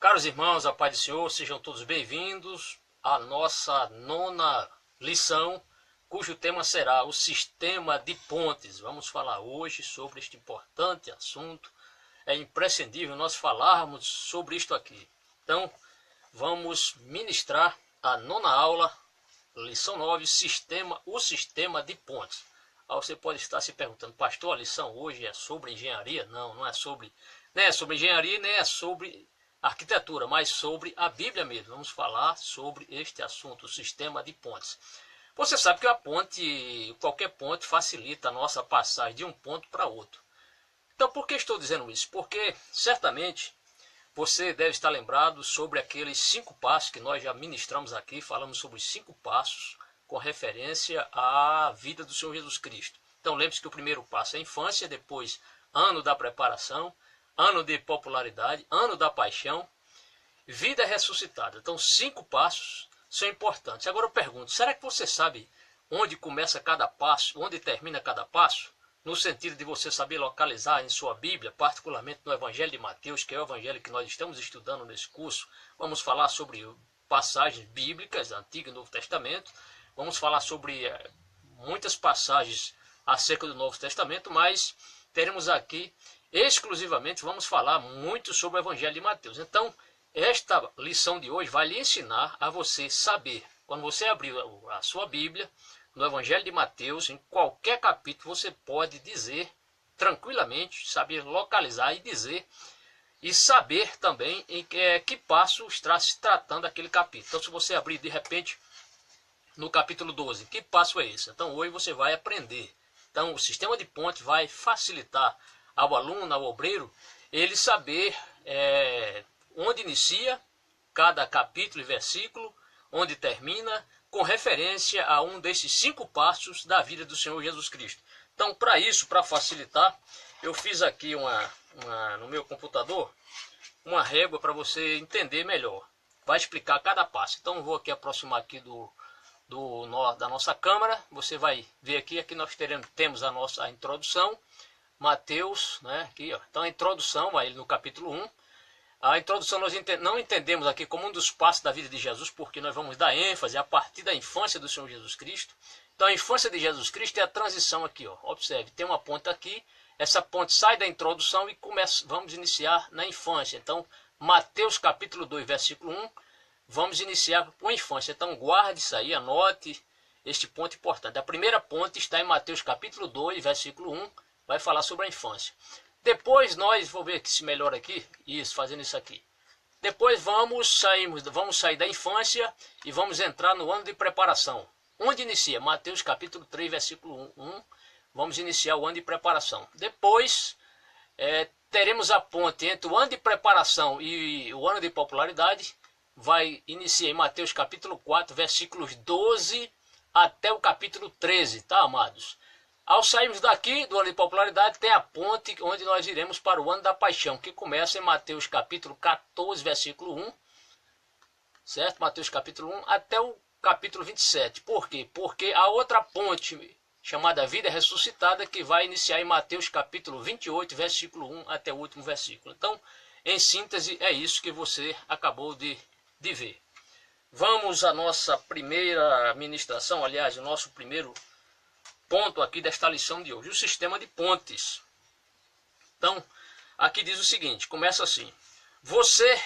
Caros irmãos, a paz do Senhor, sejam todos bem-vindos à nossa nona lição, cujo tema será o sistema de pontes. Vamos falar hoje sobre este importante assunto. É imprescindível nós falarmos sobre isto aqui. Então, vamos ministrar a nona aula, lição 9, o sistema de pontes. Aí você pode estar se perguntando, pastor, a lição hoje é sobre engenharia? Não, não é sobre engenharia, nem é sobre arquitetura, mas sobre a Bíblia mesmo. Vamos falar sobre este assunto, o sistema de pontes. Você sabe que qualquer ponte facilita a nossa passagem de um ponto para outro. Então, por que estou dizendo isso? Porque certamente você deve estar lembrado sobre aqueles 5 passos que nós já ministramos aqui. Falamos sobre os 5 passos com referência à vida do Senhor Jesus Cristo. Então, lembre-se que o primeiro passo é a infância, depois ano da preparação, ano de popularidade, ano da paixão, vida ressuscitada. Então, 5 passos são importantes. Agora eu pergunto, será que você sabe onde começa cada passo, onde termina cada passo? No sentido de você saber localizar em sua Bíblia, particularmente no Evangelho de Mateus, que é o Evangelho que nós estamos estudando nesse curso. Vamos falar sobre passagens bíblicas, Antigo e Novo Testamento. Vamos falar sobre muitas passagens acerca do Novo Testamento, mas teremos aqui exclusivamente, vamos falar muito sobre o Evangelho de Mateus. Então, esta lição de hoje vai lhe ensinar a você saber, quando você abrir a sua Bíblia, no Evangelho de Mateus, em qualquer capítulo, você pode dizer tranquilamente, saber localizar e dizer, e saber também em que passo está se tratando aquele capítulo. Então, se você abrir de repente no capítulo 12, que passo é esse? Então, hoje você vai aprender. Então, o sistema de ponte vai facilitar ao aluno, ao obreiro, ele saber onde inicia cada capítulo e versículo, onde termina, com referência a um desses 5 passos da vida do Senhor Jesus Cristo. Então, para isso, para facilitar, eu fiz aqui no meu computador uma régua para você entender melhor. Vai explicar cada passo. Então, eu vou aqui aproximar aqui da nossa câmera. Você vai ver aqui nós temos a introdução, Mateus, né? Aqui, ó. Então, a introdução a ele no capítulo 1. A introdução nós não entendemos aqui como um dos passos da vida de Jesus, porque nós vamos dar ênfase a partir da infância do Senhor Jesus Cristo. Então, a infância de Jesus Cristo é a transição aqui, ó. Observe, tem uma ponte aqui, essa ponte sai da introdução e vamos iniciar na infância. Então, Mateus capítulo 2, versículo 1, vamos iniciar com a infância. Então, guarde isso aí, anote este ponto importante. A primeira ponte está em Mateus capítulo 2, versículo 1, vai falar sobre a infância. Depois vou ver se melhora aqui, isso, fazendo isso aqui. Depois vamos sair da infância e vamos entrar no ano de preparação. Onde inicia? Mateus capítulo 3, versículo 1, vamos iniciar o ano de preparação. Depois teremos a ponte entre o ano de preparação e o ano de popularidade, vai iniciar em Mateus capítulo 4, versículos 12 até o capítulo 13, tá, amados? Ao sairmos daqui do ano de popularidade, tem a ponte onde nós iremos para o ano da paixão, que começa em Mateus capítulo 14, versículo 1, certo? Mateus capítulo 1 até o capítulo 27. Por quê? Porque a outra ponte, chamada vida ressuscitada, que vai iniciar em Mateus capítulo 28, versículo 1 até o último versículo. Então, em síntese, é isso que você acabou de ver. Vamos à nossa primeira ministração, aliás, o nosso primeiro ponto aqui desta lição de hoje, o sistema de pontes. Então, aqui diz o seguinte, começa assim: você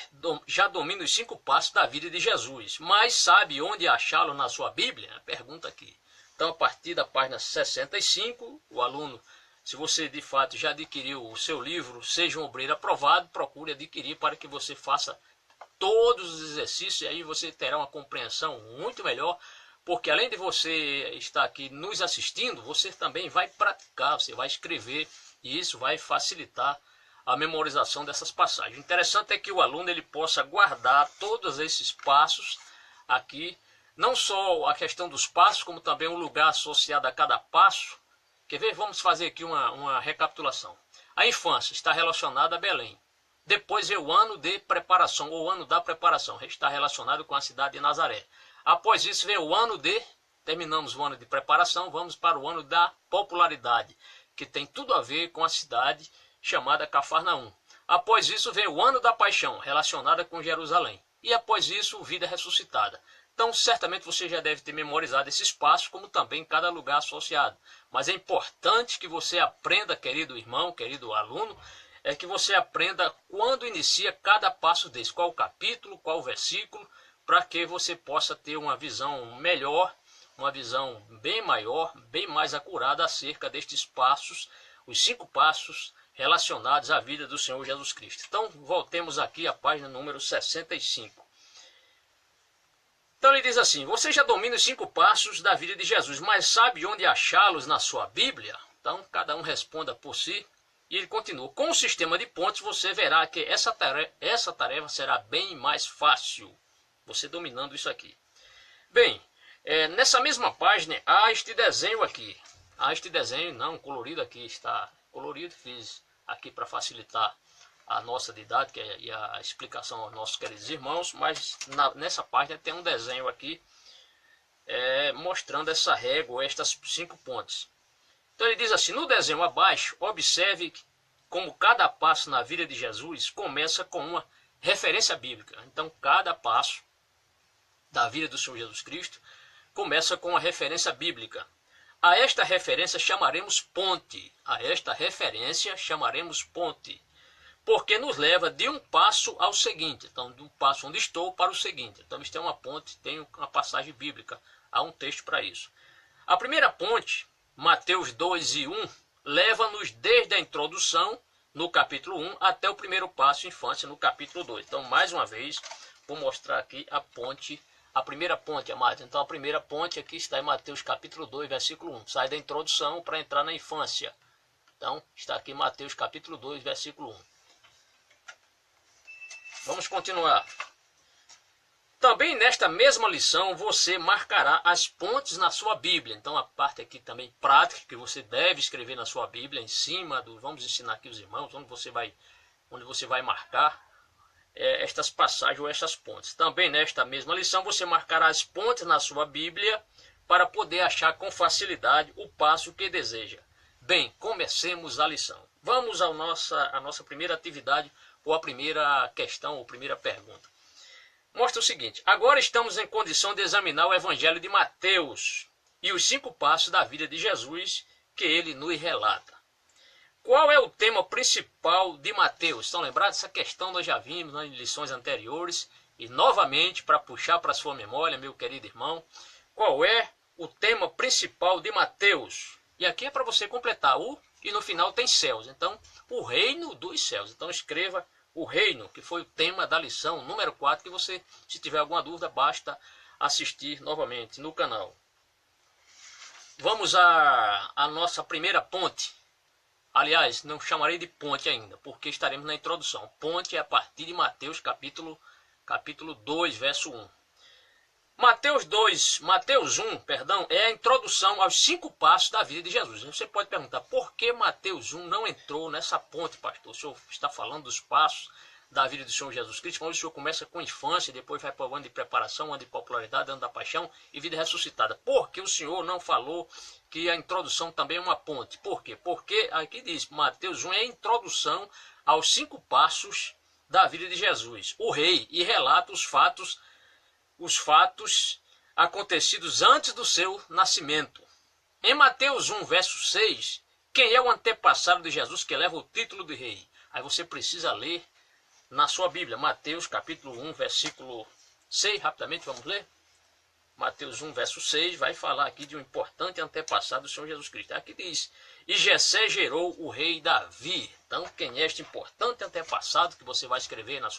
já domina os 5 passos da vida de Jesus, mas sabe onde achá-lo na sua Bíblia? Pergunta aqui. Então, a partir da página 65, o aluno, se você de fato já adquiriu o seu livro, Seja um Obreiro Aprovado, procure adquirir para que você faça todos os exercícios, e aí você terá uma compreensão muito melhor. Porque além de você estar aqui nos assistindo, você também vai praticar, você vai escrever, e isso vai facilitar a memorização dessas passagens. O interessante é que o aluno ele possa guardar todos esses passos aqui, não só a questão dos passos, como também um lugar associado a cada passo. Quer ver? Vamos fazer aqui uma recapitulação. A infância está relacionada a Belém. Depois vem o ano de preparação, ou ano da preparação, está relacionado com a cidade de Nazaré. Após isso vem o ano terminamos o ano de preparação, vamos para o ano da popularidade, que tem tudo a ver com a cidade chamada Cafarnaum. Após isso vem o ano da paixão, relacionada com Jerusalém. E após isso, vida ressuscitada. Então, certamente você já deve ter memorizado esses passos, como também cada lugar associado. Mas é importante que você aprenda, querido irmão, querido aluno, é que você aprenda quando inicia cada passo desse, qual o capítulo, qual o versículo, para que você possa ter uma visão melhor, uma visão bem maior, bem mais acurada acerca destes passos, os 5 passos relacionados à vida do Senhor Jesus Cristo. Então, voltemos aqui à página número 65. Então ele diz assim: você já domina os 5 passos da vida de Jesus, mas sabe onde achá-los na sua Bíblia? Então cada um responda por si. E ele continua: com o sistema de pontes você verá que essa tarefa será bem mais fácil, você dominando isso aqui. Bem, nessa mesma página há este desenho aqui. Há este desenho, não, colorido aqui, está colorido, fiz aqui para facilitar a nossa didática e a explicação aos nossos queridos irmãos, mas nessa página tem um desenho aqui mostrando essa régua, estas 5 pontes. Então ele diz assim: no desenho abaixo, observe como cada passo na vida de Jesus começa com uma referência bíblica. Então cada passo da vida do Senhor Jesus Cristo começa com uma referência bíblica. A esta referência chamaremos ponte. A esta referência chamaremos ponte. Porque nos leva de um passo ao seguinte. Então, de um passo onde estou para o seguinte. Então, isto é uma ponte, tem uma passagem bíblica. Há um texto para isso. A primeira ponte, Mateus 2:1, leva-nos desde a introdução, no capítulo 1, até o primeiro passo, infância, no capítulo 2. Então, mais uma vez, vou mostrar aqui a ponte, a primeira ponte, amados. Então, a primeira ponte aqui está em Mateus capítulo 2, versículo 1. Sai da introdução para entrar na infância. Então, está aqui Mateus capítulo 2, versículo 1. Vamos continuar. Também nesta mesma lição você marcará as pontes na sua Bíblia. Então a parte aqui também prática que você deve escrever na sua Bíblia em cima do, vamos ensinar aqui os irmãos onde você vai marcar estas passagens ou estas pontes. Também nesta mesma lição você marcará as pontes na sua Bíblia para poder achar com facilidade o passo que deseja. Bem, comecemos a lição. Vamos à nossa primeira atividade, ou a primeira questão, ou primeira pergunta. Mostra o seguinte: agora estamos em condição de examinar o Evangelho de Mateus e os 5 passos da vida de Jesus que ele nos relata. Qual é o tema principal de Mateus? Estão lembrados? Essa questão nós já vimos nas lições anteriores. E novamente, para puxar para a sua memória, meu querido irmão, qual é o tema principal de Mateus? E aqui é para você completar e no final tem céus. Então, o reino dos céus. Então, escreva o reino, que foi o tema da lição número 4, que você, se tiver alguma dúvida, basta assistir novamente no canal. Vamos à nossa primeira ponte. Aliás, não chamarei de ponte ainda, porque estaremos na introdução. Ponte é a partir de Mateus capítulo 2, verso 1. Mateus 1, é a introdução aos 5 passos da vida de Jesus. Você pode perguntar, por que Mateus 1 não entrou nessa ponte, pastor? O senhor está falando dos passos da vida do Senhor Jesus Cristo, quando o senhor começa com infância, depois vai para o ano de preparação, ano de popularidade, ano da paixão e vida ressuscitada. Por que o senhor não falou que a introdução também é uma ponte? Por quê? Porque aqui diz, Mateus 1 é a introdução aos 5 passos da vida de Jesus, o rei, e relata os fatos acontecidos antes do seu nascimento. Em Mateus 1, verso 6, quem é o antepassado de Jesus que leva o título de rei? Aí você precisa ler na sua Bíblia, Mateus capítulo 1, versículo 6, rapidamente vamos ler? Mateus 1, verso 6, vai falar aqui de um importante antepassado do Senhor Jesus Cristo. Aqui diz, e Jessé gerou o rei Davi. Então, quem é este importante antepassado que você vai escrever na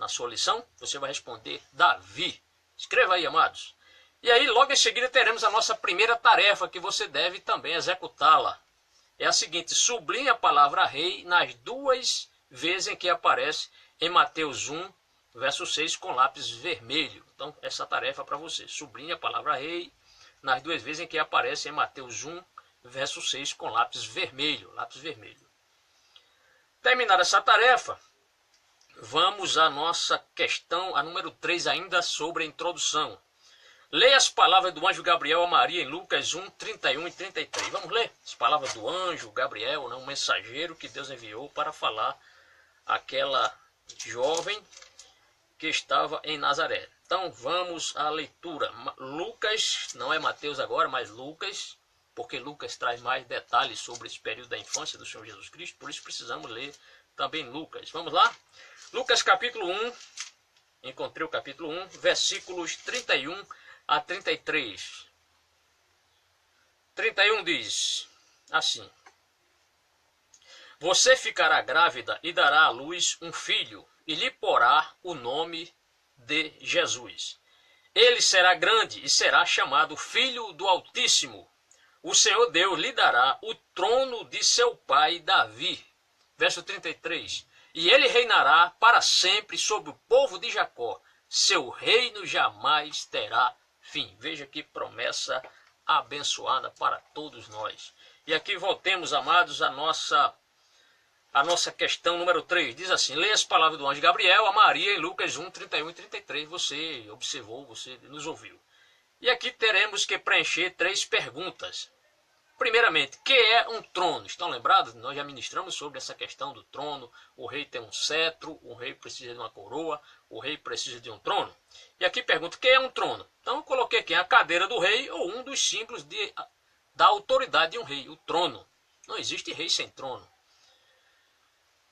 sua lição? Você vai responder Davi. Escreva aí, amados. E aí, logo em seguida, teremos a nossa primeira tarefa, que você deve também executá-la. É a seguinte: sublinhe a palavra rei nas 2 vezes em que aparece em Mateus 1, verso 6, com lápis vermelho. Então, essa tarefa é para você. Sublinhe a palavra rei nas 2 vezes em que aparece em Mateus 1, verso 6, com lápis vermelho. Terminada essa tarefa, vamos à nossa questão, a número 3, ainda sobre a introdução. Leia as palavras do anjo Gabriel a Maria em Lucas 1, 31 e 33. Vamos ler as palavras do anjo Gabriel, um mensageiro que Deus enviou para falar aquela jovem que estava em Nazaré. Então vamos à leitura. Lucas, não é Mateus agora, mas Lucas, porque Lucas traz mais detalhes sobre esse período da infância do Senhor Jesus Cristo, por isso precisamos ler também Lucas. Vamos lá? Lucas capítulo 1, encontrei o capítulo 1, versículos 31 a 33. 31 diz assim: Você ficará grávida e dará à luz um filho, e lhe porá o nome de Jesus. Ele será grande e será chamado Filho do Altíssimo. O Senhor Deus lhe dará o trono de seu pai Davi. Verso 33. E ele reinará para sempre sobre o povo de Jacó. Seu reino jamais terá fim. Veja que promessa abençoada para todos nós. E aqui voltemos, amados, a nossa questão número 3. Diz assim: leia as palavras do anjo Gabriel a Maria em Lucas 1, 31 e 33. Você observou, você nos ouviu. E aqui teremos que preencher 3 perguntas. Primeiramente, o que é um trono? Estão lembrados? Nós já ministramos sobre essa questão do trono. O rei tem um cetro, o rei precisa de uma coroa, o rei precisa de um trono. E aqui pergunta, o que é um trono? Então eu coloquei aqui a cadeira do rei ou um dos símbolos da autoridade de um rei, o trono. Não existe rei sem trono.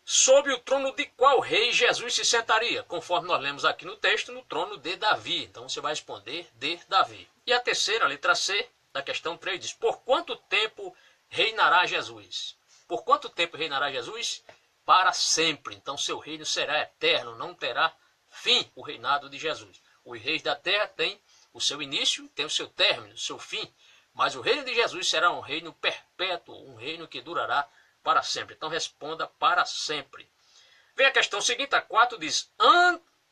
Sob o trono de qual rei Jesus se sentaria? Conforme nós lemos aqui no texto, no trono de Davi. Então você vai responder de Davi. E a terceira, a letra C, da questão 3, diz: por quanto tempo reinará Jesus? Por quanto tempo reinará Jesus? Para sempre. Então seu reino será eterno, não terá fim o reinado de Jesus. Os reis da terra têm o seu início, tem o seu término, o seu fim. Mas o reino de Jesus será um reino perpétuo, um reino que durará para sempre. Então responda para sempre. Vem a questão seguinte, a 4, diz: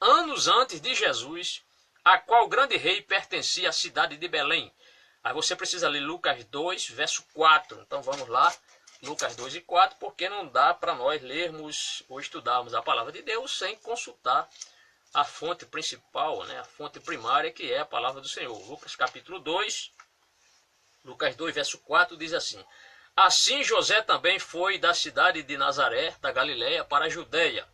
anos antes de Jesus, a qual grande rei pertencia à cidade de Belém? Aí você precisa ler Lucas 2, verso 4. Então vamos lá, Lucas 2 e 4, porque não dá para nós lermos ou estudarmos a palavra de Deus sem consultar a fonte principal, né? A fonte primária, que é a palavra do Senhor. Lucas capítulo 2, Lucas 2, verso 4 diz assim: assim José também foi da cidade de Nazaré, da Galileia, para a Judeia,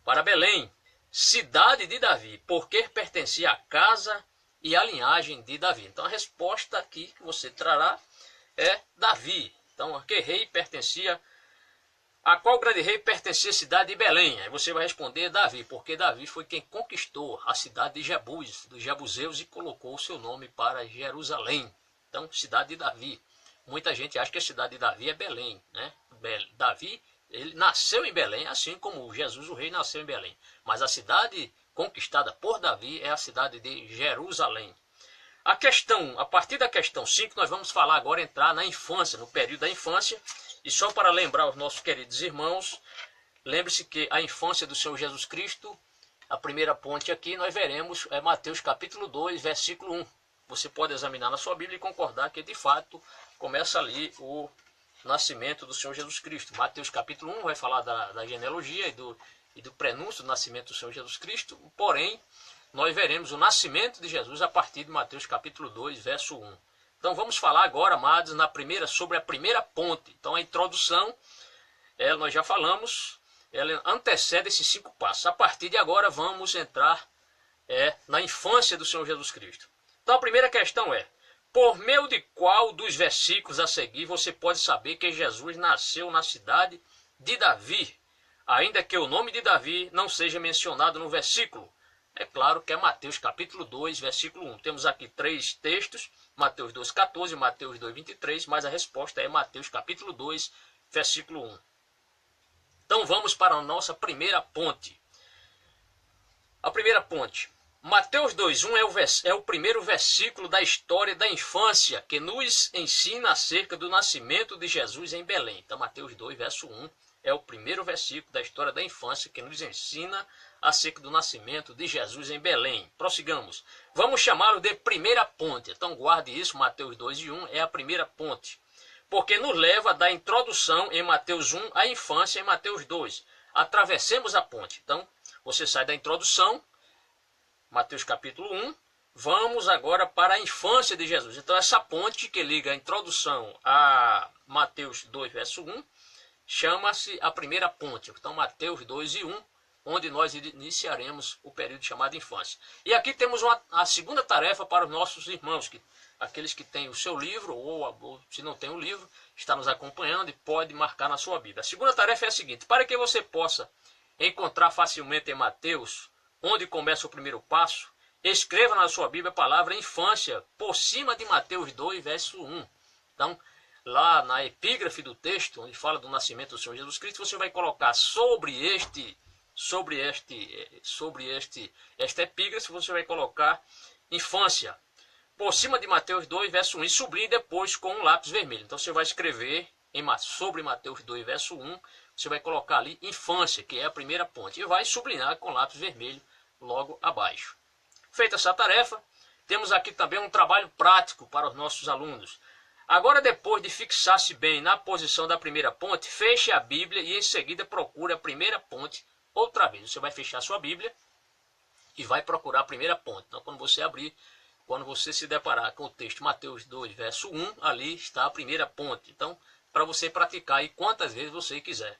para Belém, cidade de Davi, porque pertencia à casa e à linhagem de Davi. Então a resposta aqui que você trará é Davi. Então a que rei pertencia, a qual grande rei pertencia a cidade de Belém? Aí você vai responder Davi, porque Davi foi quem conquistou a cidade de Jebus, dos Jebuseus, e colocou o seu nome para Jerusalém. Então, cidade de Davi. Muita gente acha que a cidade de Davi é Belém, né? Davi, ele nasceu em Belém, assim como Jesus, o rei, nasceu em Belém. Mas a cidade conquistada por Davi é a cidade de Jerusalém. A partir da questão 5, nós vamos falar agora, entrar na infância, no período da infância. E só para lembrar os nossos queridos irmãos, lembre-se que a infância do Senhor Jesus Cristo, a primeira ponte aqui, nós veremos, é Mateus capítulo 2, versículo 1. Você pode examinar na sua Bíblia e concordar que, de fato, começa ali o nascimento do Senhor Jesus Cristo. Mateus capítulo 1 vai falar da genealogia e do prenúncio do nascimento do Senhor Jesus Cristo. Porém, nós veremos o nascimento de Jesus a partir de Mateus capítulo 2, verso 1. Então vamos falar agora, amados, sobre a primeira ponte. Então a introdução, nós já falamos, ela antecede esses 5 passos. A partir de agora vamos entrar na infância do Senhor Jesus Cristo. Então a primeira questão é: por meio de qual dos versículos a seguir você pode saber que Jesus nasceu na cidade de Davi, ainda que o nome de Davi não seja mencionado no versículo? É claro que é Mateus capítulo 2, versículo 1. Temos aqui 3 textos, Mateus 2, 14, Mateus 2, 23, mas a resposta é Mateus capítulo 2, versículo 1. Então vamos para a nossa primeira ponte. A primeira ponte. Mateus 2,1 é o primeiro versículo da história da infância que nos ensina acerca do nascimento de Jesus em Belém. Então Mateus 2, verso 1 é o primeiro versículo da história da infância que nos ensina acerca do nascimento de Jesus em Belém. Prossigamos. Vamos chamá-lo de primeira ponte. Então guarde isso, Mateus 2,1 é a primeira ponte. Porque nos leva da introdução em Mateus 1 à infância em Mateus 2. Atravessemos a ponte. Então você sai da introdução, Mateus capítulo 1, vamos agora para a infância de Jesus. Então essa ponte que liga a introdução a Mateus 2, verso 1, chama-se a primeira ponte. Então, Mateus 2 e 1, onde nós iniciaremos o período chamado infância. E aqui temos a segunda tarefa para os nossos irmãos, aqueles que têm o seu livro, ou se não tem o livro, está nos acompanhando e pode marcar na sua Bíblia. A segunda tarefa é a seguinte: para que você possa encontrar facilmente em Mateus, onde começa o primeiro passo, escreva na sua Bíblia a palavra infância, por cima de Mateus 2, verso 1. Então, lá na epígrafe do texto, onde fala do nascimento do Senhor Jesus Cristo, você vai colocar esta epígrafe, você vai colocar infância, por cima de Mateus 2, verso 1, e sublinhe depois com um lápis vermelho. Então você vai escrever sobre Mateus 2, verso 1, você vai colocar ali infância, que é a primeira ponte, e vai sublinhar com lápis vermelho logo abaixo. Feita essa tarefa, temos aqui também um trabalho prático para os nossos alunos. Agora, depois de fixar-se bem na posição da primeira ponte, feche a Bíblia e em seguida procure a primeira ponte outra vez. Você vai fechar a sua Bíblia e vai procurar a primeira ponte. Então, quando você abrir, quando você se deparar com o texto Mateus 2, verso 1, ali está a primeira ponte. Então, para você praticar aí quantas vezes você quiser.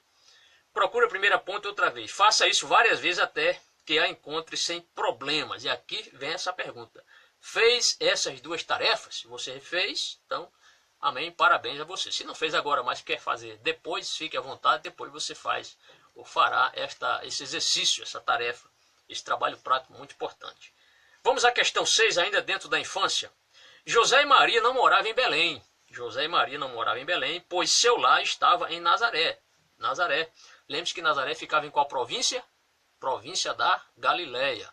Procure a primeira ponte outra vez. Faça isso várias vezes até que a encontre sem problemas. E aqui vem essa pergunta: fez essas duas tarefas? Se você fez, então, amém, parabéns a você. Se não fez agora, mas quer fazer depois, fique à vontade, depois você faz ou fará esse exercício, essa tarefa, esse trabalho prático muito importante. Vamos à questão 6, ainda dentro da infância. José e Maria não moravam em Belém. José e Maria não moravam em Belém, pois seu lar estava em Nazaré. Lembre-se que Nazaré ficava em qual província? Província da Galileia.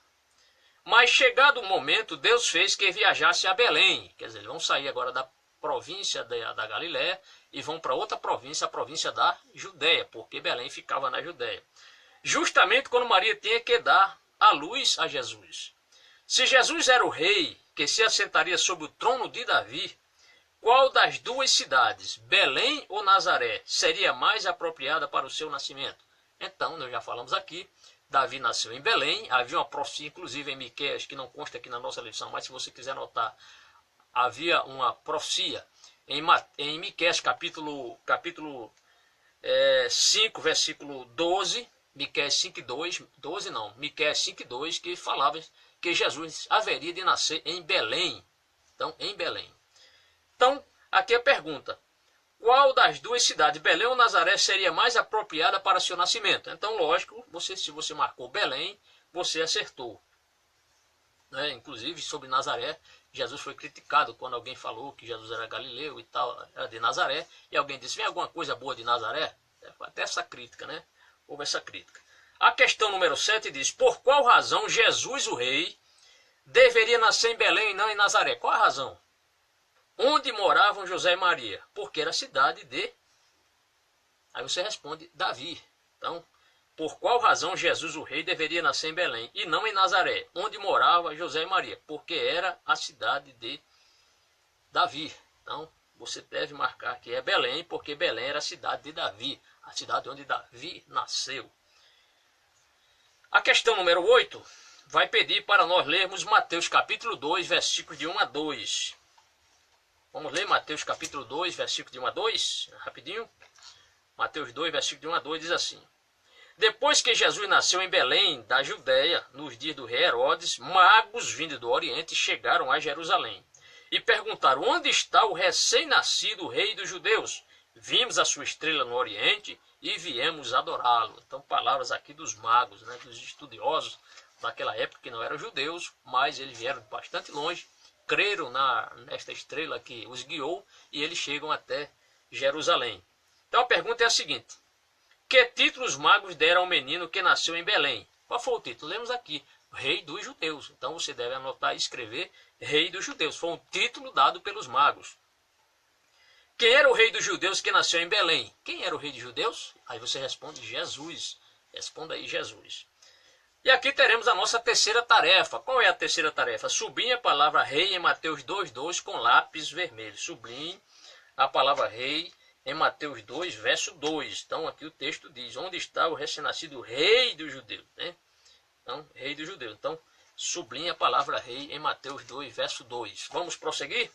Mas chegado o momento, Deus fez que viajasse a Belém. Quer dizer, eles vão sair agora da província da Galileia e vão para outra província, a província da Judéia, porque Belém ficava na Judéia. Justamente quando Maria tinha que dar a luz a Jesus. Se Jesus era o rei que se assentaria sobre o trono de Davi, qual das duas cidades, Belém ou Nazaré, seria mais apropriada para o seu nascimento? Então, nós já falamos aqui, Davi nasceu em Belém, havia uma profecia, inclusive em Miqueias, que não consta aqui na nossa lição, mas se você quiser anotar, havia uma profecia em Miqueias capítulo 5, versículo 12, Miqueias 5:2, que falava que Jesus haveria de nascer em Belém. Então, em Belém. Então, aqui a pergunta: qual das duas cidades, Belém ou Nazaré, seria mais apropriada para seu nascimento? Então, lógico, se você marcou Belém, você acertou. Inclusive, sobre Nazaré, Jesus foi criticado quando alguém falou que Jesus era galileu e tal, era de Nazaré, e alguém disse: vem alguma coisa boa de Nazaré? Até essa crítica, né? Houve essa crítica. A questão número 7 diz: por qual razão Jesus, o rei, deveria nascer em Belém e não em Nazaré? Qual a razão? Onde moravam José e Maria? Porque era a cidade de... Aí você responde: Davi. Então, por qual razão Jesus, o rei, deveria nascer em Belém e não em Nazaré? Onde morava José e Maria? Porque era a cidade de Davi. Então, você deve marcar que é Belém, porque Belém era a cidade de Davi, a cidade onde Davi nasceu. A questão número 8 vai pedir para nós lermos Mateus capítulo 2, versículos de 1 a 2. Vamos ler Mateus capítulo 2, versículo de 1 a 2, rapidinho. Mateus 2, versículo de 1 a 2 diz assim: depois que Jesus nasceu em Belém, da Judéia, nos dias do rei Herodes, magos vindos do Oriente chegaram a Jerusalém e perguntaram: onde está o recém-nascido rei dos judeus? Vimos a sua estrela no Oriente e viemos adorá-lo. Então, palavras aqui dos magos, né, dos estudiosos daquela época, que não eram judeus, mas eles vieram de bastante longe, creram nesta estrela que os guiou e eles chegam até Jerusalém. Então a pergunta é a seguinte: que título os magos deram ao menino que nasceu em Belém? Qual foi o título? Lemos aqui: Rei dos Judeus. Então você deve anotar e escrever Rei dos Judeus. Foi um título dado pelos magos. Quem era o rei dos judeus que nasceu em Belém? Quem era o rei dos judeus? Aí você responde: Jesus. Responda aí: Jesus. E aqui teremos a nossa terceira tarefa. Qual é a terceira tarefa? Sublinhe a palavra rei em Mateus 2:2 com lápis vermelho. Sublinhe a palavra rei em Mateus 2, verso 2. Então aqui o texto diz: onde está o recém-nascido rei dos judeus? Né? Então, rei dos judeus. Então, sublinhe a palavra rei em Mateus 2, verso 2. Vamos prosseguir?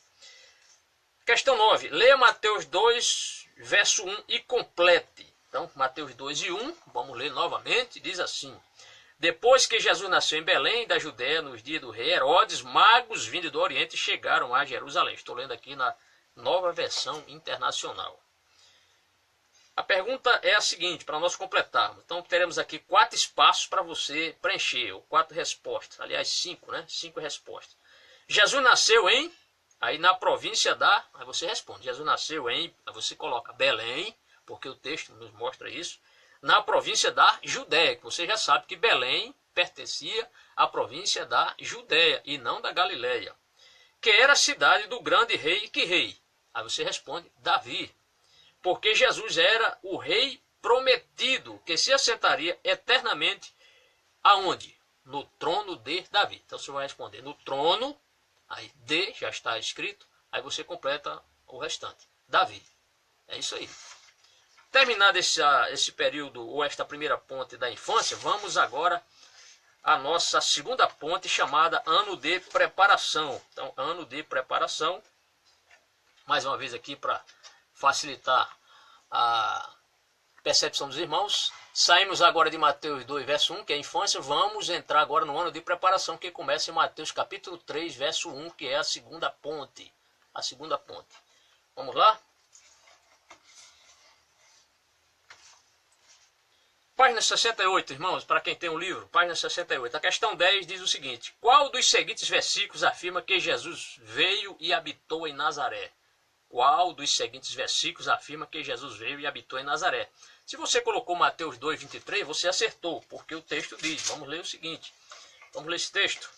Questão 9. Leia Mateus 2, verso 1 e complete. Então, Mateus 2:1, vamos ler novamente, diz assim: depois que Jesus nasceu em Belém, da Judéia, nos dias do rei Herodes, magos vindos do Oriente chegaram a Jerusalém. Estou lendo aqui na Nova Versão Internacional. A pergunta é a seguinte, para nós completarmos. Então, teremos aqui 4 espaços para você preencher, ou 4 respostas. Aliás, 5, né? 5 respostas. Jesus nasceu em... Aí na província da... Aí você responde. Jesus nasceu em... Aí você coloca Belém, porque o texto nos mostra isso. Na província da Judéia, que você já sabe que Belém pertencia à província da Judéia e não da Galileia. Que era a cidade do grande rei. Que rei? Aí você responde Davi. Porque Jesus era o rei prometido, que se assentaria eternamente aonde? No trono de Davi. Então você vai responder no trono, aí de já está escrito, aí você completa o restante. Davi. É isso aí. Terminado esse período, ou esta primeira ponte da infância, vamos agora à nossa segunda ponte, chamada ano de preparação. Então, ano de preparação, mais uma vez aqui para facilitar a percepção dos irmãos. Saímos agora de Mateus 2, verso 1, que é a infância. Vamos entrar agora no ano de preparação, que começa em Mateus capítulo 3, verso 1, que é a segunda ponte. A segunda ponte. Vamos lá? Página 68, irmãos, para quem tem um livro, página 68. A questão 10 diz o seguinte: qual dos seguintes versículos afirma que Jesus veio e habitou em Nazaré? Qual dos seguintes versículos afirma que Jesus veio e habitou em Nazaré? Se você colocou Mateus 2, 23, você acertou, porque o texto diz. Vamos ler o seguinte. Vamos ler esse texto.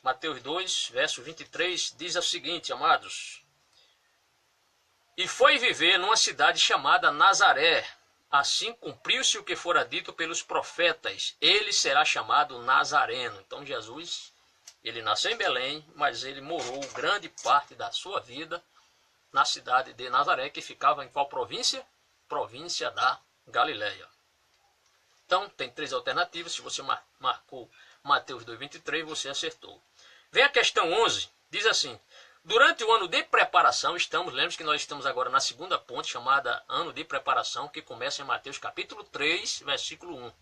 Mateus 2, verso 23, diz o seguinte, amados. E foi viver numa cidade chamada Nazaré. Assim cumpriu-se o que fora dito pelos profetas. Ele será chamado Nazareno. Então Jesus, ele nasceu em Belém, mas ele morou grande parte da sua vida na cidade de Nazaré, que ficava em qual província? Província da Galileia. Então, tem 3 alternativas. Se você marcou Mateus 2,23, você acertou. Vem a questão 11, diz assim: durante o ano de preparação, lembre-se que nós estamos agora na segunda ponte, chamada ano de preparação, que começa em Mateus capítulo 3, versículo 1.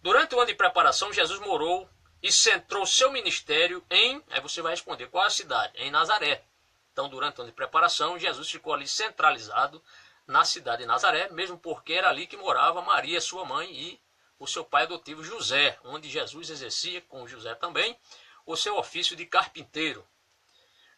Durante o ano de preparação, Jesus morou e centrou seu ministério em... Aí você vai responder, qual a cidade? Em Nazaré. Então, durante o ano de preparação, Jesus ficou ali centralizado na cidade de Nazaré, mesmo porque era ali que morava Maria, sua mãe, e o seu pai adotivo José, onde Jesus exercia, com José também, o seu ofício de carpinteiro.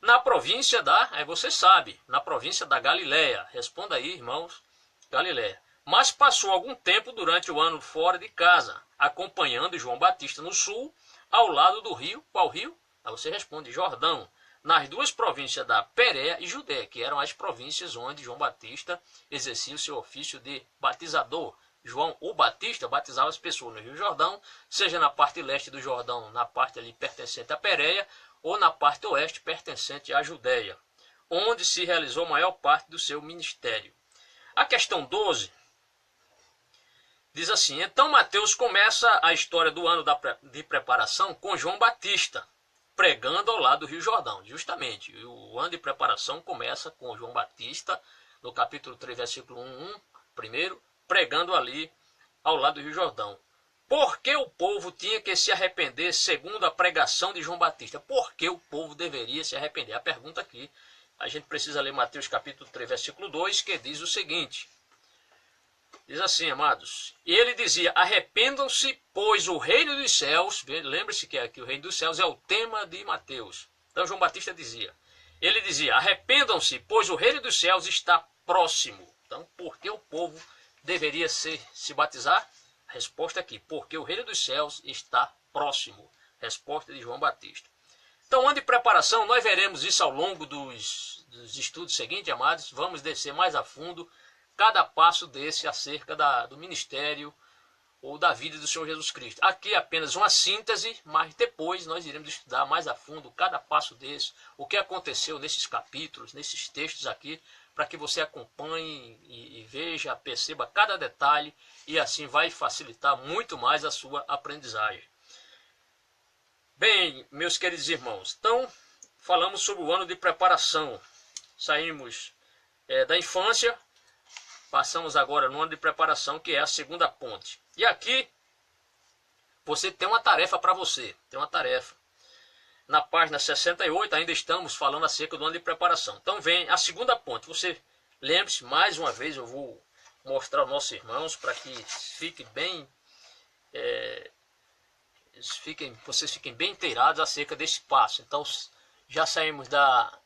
Na província da, aí você sabe, na província da Galileia. Responda aí, irmãos, Galileia. Mas passou algum tempo durante o ano fora de casa, acompanhando João Batista no sul, ao lado do rio. Qual rio? Aí você responde, Jordão. Nas 2 províncias da Pérea e Judéia, que eram as províncias onde João Batista exercia o seu ofício de batizador. João, o Batista, batizava as pessoas no Rio Jordão, seja na parte leste do Jordão, na parte ali pertencente à Pérea, ou na parte oeste pertencente à Judéia, onde se realizou a maior parte do seu ministério. A questão 12 diz assim: então Mateus começa a história do ano de preparação com João Batista, pregando ao lado do Rio Jordão. Justamente, o ano de preparação começa com João Batista, no capítulo 3, versículo 1, primeiro, pregando ali ao lado do Rio Jordão. Por que o povo tinha que se arrepender segundo a pregação de João Batista? Por que o povo deveria se arrepender? A pergunta aqui, a gente precisa ler Mateus capítulo 3, versículo 2, que diz o seguinte. Diz assim, amados, e ele dizia, arrependam-se, pois o reino dos céus, lembre-se que aqui o reino dos céus é o tema de Mateus. Então João Batista dizia, ele dizia, arrependam-se, pois o reino dos céus está próximo. Então, por que o povo deveria se batizar? Resposta aqui, porque o reino dos céus está próximo. Resposta de João Batista. Então, ano de preparação, nós veremos isso ao longo dos estudos seguintes, amados. Vamos descer mais a fundo cada passo desse acerca do ministério ou da vida do Senhor Jesus Cristo. Aqui é apenas uma síntese, mas depois nós iremos estudar mais a fundo cada passo desse, o que aconteceu nesses capítulos, nesses textos aqui, para que você acompanhe e veja, perceba cada detalhe, e assim vai facilitar muito mais a sua aprendizagem. Bem, meus queridos irmãos, então falamos sobre o ano de preparação. Saímos da infância, Passamos agora no ano de preparação, que é a segunda ponte. E aqui você tem uma tarefa para você. Tem uma tarefa. Na página 68 ainda estamos falando acerca do ano de preparação. Então vem a segunda ponte. Você lembre-se, mais uma vez eu vou mostrar aos nossos irmãos para que fiquem bem, vocês fiquem bem inteirados acerca desse passo. Então já saímos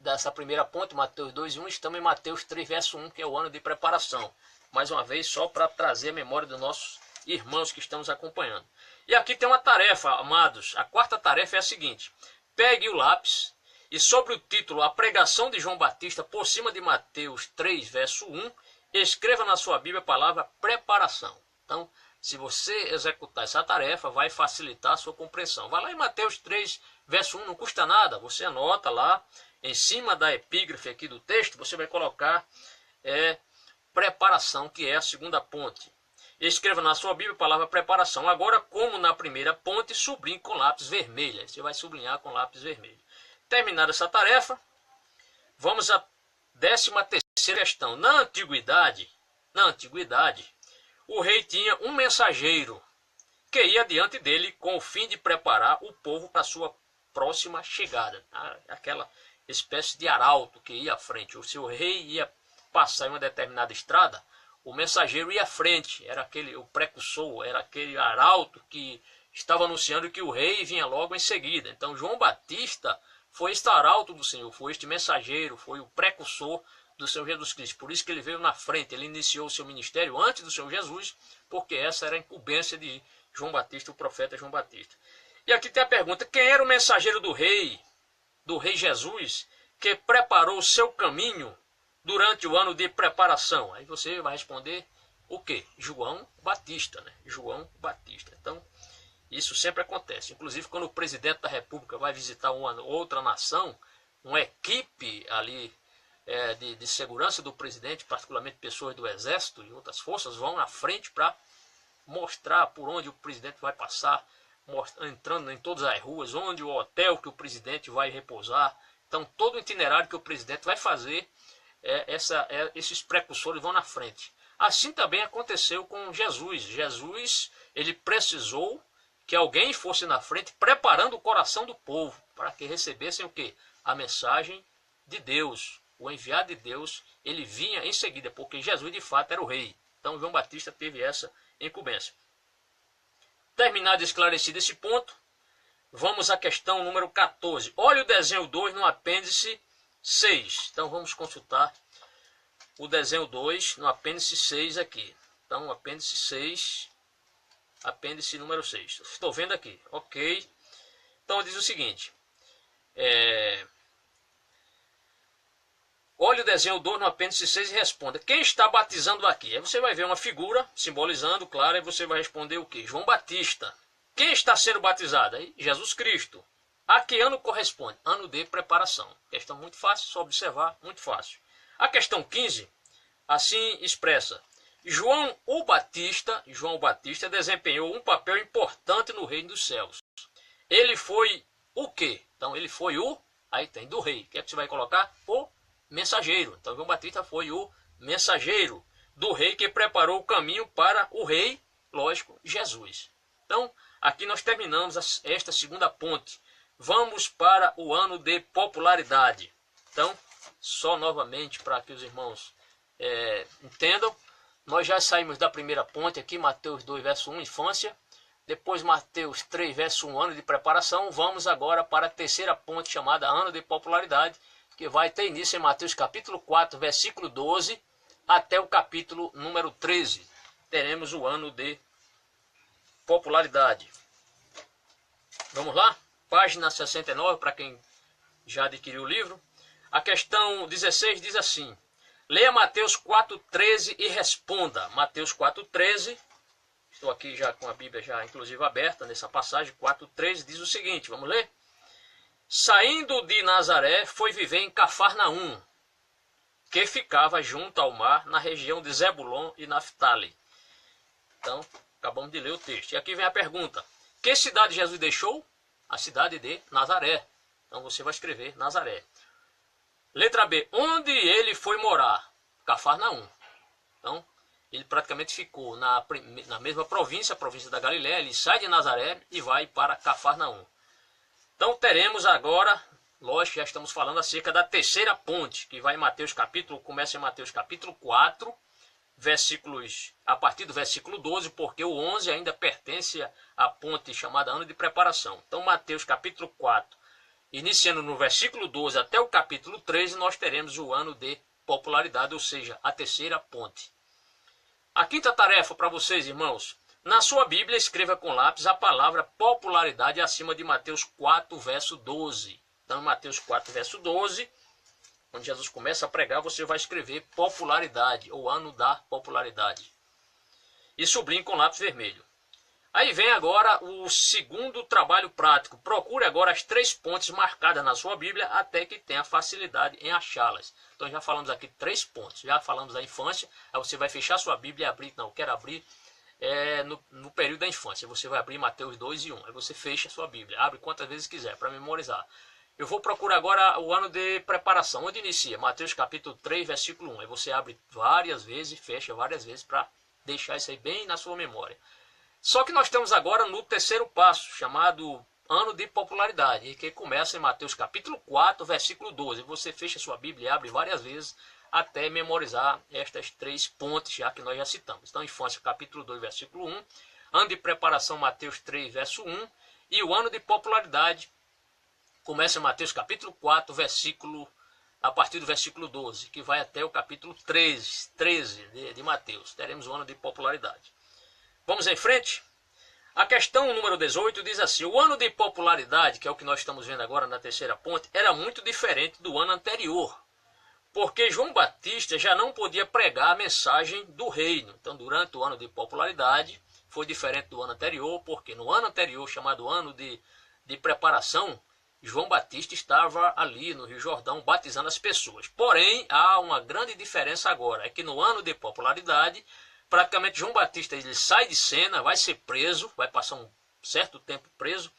dessa primeira ponte, Mateus 2:1, estamos em Mateus 3, verso 1, que é o ano de preparação. Mais uma vez, só para trazer a memória dos nossos irmãos que estamos acompanhando. E aqui tem uma tarefa, amados. A quarta tarefa é a seguinte: pegue o lápis e sobre o título A Pregação de João Batista, por cima de Mateus 3, verso 1, escreva na sua Bíblia a palavra preparação. Então, se você executar essa tarefa, vai facilitar a sua compreensão. Vai lá em Mateus 3, verso 1, não custa nada. Você anota lá, em cima da epígrafe aqui do texto, você vai colocar preparação, que é a segunda ponte. Escreva na sua Bíblia a palavra preparação. Agora, como na primeira ponte, sublinhe com lápis vermelho. Você vai sublinhar com lápis vermelho. Terminada essa tarefa, vamos à 13ª questão. Na antiguidade, o rei tinha um mensageiro que ia diante dele com o fim de preparar o povo para a sua próxima chegada. Aquela espécie de arauto que ia à frente. O seu rei ia passar em uma determinada estrada, o mensageiro ia à frente, era o precursor, era aquele arauto que estava anunciando que o rei vinha logo em seguida. Então João Batista foi este arauto do Senhor, foi este mensageiro, foi o precursor do Senhor Jesus Cristo. Por isso que ele veio na frente, ele iniciou o seu ministério antes do Senhor Jesus, porque essa era a incumbência de João Batista, o profeta João Batista. E aqui tem a pergunta: quem era o mensageiro do rei Jesus, que preparou o seu caminho durante o ano de preparação? Aí você vai responder o quê? João Batista, né? João Batista. Então, isso sempre acontece. Inclusive, quando o presidente da República vai visitar uma outra nação, uma equipe ali de segurança do presidente, particularmente pessoas do Exército e outras forças, vão na frente para mostrar por onde o presidente vai passar, entrando em todas as ruas, onde o hotel que o presidente vai repousar. Então, todo o itinerário que o presidente vai fazer, esses precursores vão na frente. Assim também aconteceu com Jesus. Jesus, ele precisou que alguém fosse na frente, preparando o coração do povo, para que recebessem o quê? A mensagem de Deus. O enviado de Deus, ele vinha em seguida, porque Jesus de fato era o rei. Então João Batista teve essa incumbência. Terminado e esclarecido esse ponto, vamos à questão número 14. Olha o desenho 2 no apêndice 6. Então vamos consultar o desenho 2 no apêndice 6 aqui. Então, apêndice 6, apêndice número 6. Estou vendo aqui, ok. Então diz o seguinte: olhe o desenho 2 no apêndice 6 e responda: quem está batizando aqui? Aí você vai ver uma figura simbolizando, claro, e você vai responder o quê? João Batista. Quem está sendo batizado? Aí, Jesus Cristo. A que ano corresponde? Ano de preparação. Questão muito fácil, só observar, muito fácil. A questão 15, assim expressa: João Batista desempenhou um papel importante no reino dos céus. Ele foi o quê? Então ele foi aí tem do rei. O que é que você vai colocar? O mensageiro. Então João Batista foi o mensageiro do rei que preparou o caminho para o rei, lógico, Jesus. Então aqui nós terminamos esta segunda ponte. Vamos para o ano de popularidade. Então, só novamente para que os irmãos entendam, nós já saímos da primeira ponte aqui, Mateus 2, verso 1, infância. Depois Mateus 3, verso 1, ano de preparação. Vamos agora para a terceira ponte, chamada ano de popularidade, que vai ter início em Mateus capítulo 4, versículo 12, até o capítulo número 13. Teremos o ano de popularidade. Vamos lá? Página 69, para quem já adquiriu o livro. A questão 16 diz assim: leia Mateus 4,13 e responda. Mateus 4,13, estou aqui já com a Bíblia já inclusive aberta nessa passagem. 4,13 diz o seguinte, vamos ler? Saindo de Nazaré, foi viver em Cafarnaum, que ficava junto ao mar, na região de Zebulon e Naftali. Então, acabamos de ler o texto. E aqui vem a pergunta: que cidade Jesus deixou? A cidade de Nazaré. Então você vai escrever Nazaré. Letra B. Onde ele foi morar? Cafarnaum. Então, ele praticamente ficou na mesma província, a província da Galiléia. Ele sai de Nazaré e vai para Cafarnaum. Então teremos agora, lógico, já estamos falando acerca da terceira ponte, que vai em Mateus capítulo, começa em Mateus capítulo 4, versículos, a partir do versículo 12, porque o 11 ainda pertence à ponte chamada ano de preparação. Então Mateus capítulo 4, iniciando no versículo 12 até o capítulo 13, nós teremos o ano de popularidade, ou seja, a terceira ponte. A quinta tarefa para vocês, irmãos: na sua Bíblia, escreva com lápis a palavra popularidade acima de Mateus 4, verso 12. Então, Mateus 4, verso 12, onde Jesus começa a pregar, você vai escrever popularidade, ou ano da popularidade. E sublinhe com lápis vermelho. Aí vem agora o segundo trabalho prático. Procure agora as 3 pontes marcadas na sua Bíblia até que tenha facilidade em achá-las. Então já falamos aqui 3 pontes. Já falamos da infância. Aí você vai fechar sua Bíblia e abrir. Não, quero abrir no período da infância. Você vai abrir Mateus 2 e 1. Aí você fecha sua Bíblia. Abre quantas vezes quiser para memorizar. Eu vou procurar agora o ano de preparação. Onde inicia? Mateus capítulo 3, versículo 1. Aí você abre várias vezes e fecha várias vezes para deixar isso aí bem na sua memória. Só que nós estamos agora no terceiro passo, chamado ano de popularidade, que começa em Mateus capítulo 4, versículo 12. Você fecha sua Bíblia e abre várias vezes até memorizar estas 3 pontes, já que nós já citamos. Então, infância, capítulo 2, versículo 1, ano de preparação, Mateus 3, verso 1, e o ano de popularidade começa em Mateus capítulo 4, a partir do versículo 12, que vai até o capítulo 13 de Mateus. Teremos o ano de popularidade. Vamos em frente? A questão número 18 diz assim: o ano de popularidade, que é o que nós estamos vendo agora na terceira ponte, era muito diferente do ano anterior, porque João Batista já não podia pregar a mensagem do reino. Então, durante o ano de popularidade, foi diferente do ano anterior, porque no ano anterior, chamado ano de preparação, João Batista estava ali no Rio Jordão batizando as pessoas. Porém, há uma grande diferença agora, é que no ano de popularidade, praticamente João Batista ele sai de cena, vai ser preso, vai passar um certo tempo preso,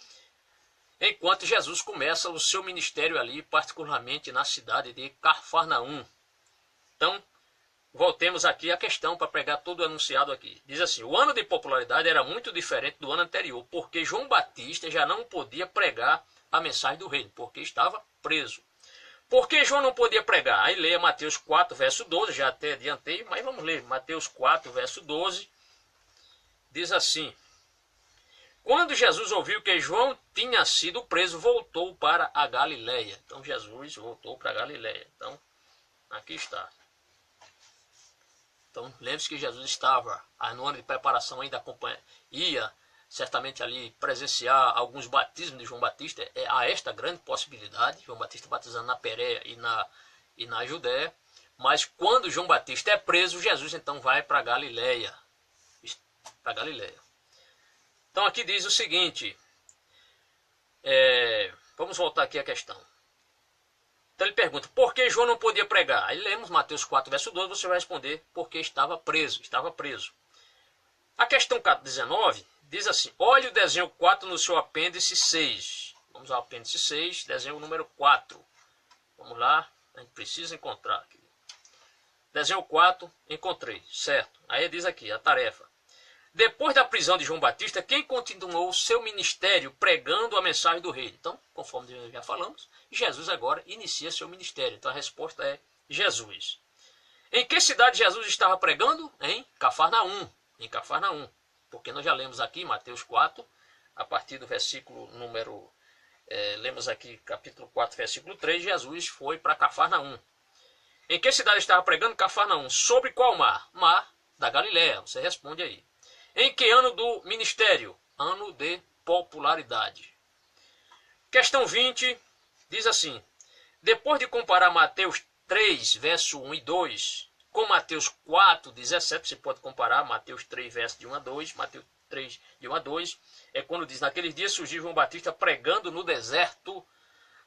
enquanto Jesus começa o seu ministério ali, particularmente na cidade de Cafarnaum. Então, voltemos aqui à questão para pegar todo o anunciado aqui. Diz assim: o ano de popularidade era muito diferente do ano anterior, porque João Batista já não podia pregar a mensagem do reino, porque estava preso. Por que João não podia pregar? Aí leia Mateus 4, verso 12, já até adiantei, mas vamos ler. Mateus 4, verso 12, diz assim: quando Jesus ouviu que João tinha sido preso, voltou para a Galiléia. Então Jesus voltou para a Galiléia. Então, aqui está. Então, lembre-se que Jesus estava no ano de preparação, ainda ia certamente ali presenciar alguns batismos de João Batista. Há esta grande possibilidade, João Batista batizando na Pérea e na Judéia. Mas quando João Batista é preso, Jesus então vai para Galiléia. Então aqui diz o seguinte, vamos voltar aqui à questão. Então ele pergunta, por que João não podia pregar? Aí lemos Mateus 4, verso 12, você vai responder, porque estava preso. A questão 19 diz assim: olhe o desenho 4 no seu apêndice 6. Vamos ao apêndice 6, desenho número 4. Vamos lá, a gente precisa encontrar aqui. Desenho 4, encontrei, certo. Aí diz aqui, a tarefa. Depois da prisão de João Batista, quem continuou seu ministério pregando a mensagem do reino? Então, conforme já falamos, Jesus agora inicia seu ministério. Então a resposta é Jesus. Em que cidade Jesus estava pregando? Em Cafarnaum. Em Cafarnaum. Porque nós já lemos aqui, Mateus 4, a partir do versículo número... lemos aqui, capítulo 4, versículo 3, Jesus foi para Cafarnaum. Em que cidade estava pregando? Cafarnaum. Sobre qual mar? Mar da Galiléia. Você responde aí. Em que ano do ministério? Ano de popularidade. Questão 20 diz assim: depois de comparar Mateus 3, verso 1 e 2, com Mateus 4, 17, você pode comparar Mateus 3, verso de 1 a 2, Mateus 3, de 1 a 2, é quando diz, naqueles dias surgiu João Batista pregando no deserto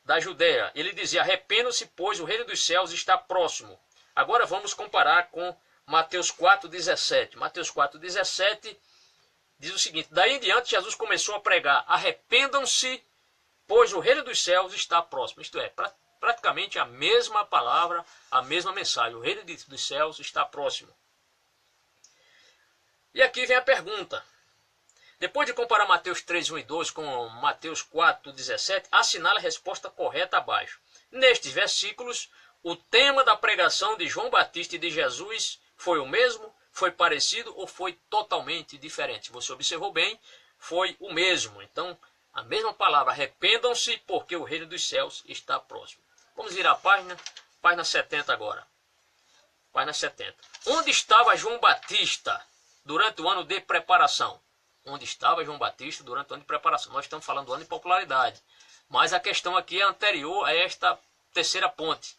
da Judéia. Ele dizia, arrependam-se, pois o reino dos céus está próximo. Agora vamos comparar com Mateus 4, 17. Mateus 4, 17 diz o seguinte, daí em diante Jesus começou a pregar, arrependam-se, pois o reino dos céus está próximo. Isto é, praticamente a mesma palavra, a mesma mensagem. O reino dos céus está próximo. E aqui vem a pergunta. Depois de comparar Mateus 3, 1 e 2 com Mateus 4, 17, assinale a resposta correta abaixo. Nestes versículos, o tema da pregação de João Batista e de Jesus foi o mesmo, foi parecido ou foi totalmente diferente? Se você observou bem, foi o mesmo. Então, a mesma palavra, arrependam-se porque o reino dos céus está próximo. Vamos virar a página 70 agora. Página 70. Onde estava João Batista durante o ano de preparação? Onde estava João Batista durante o ano de preparação? Nós estamos falando do ano de popularidade. Mas a questão aqui é anterior a esta terceira ponte.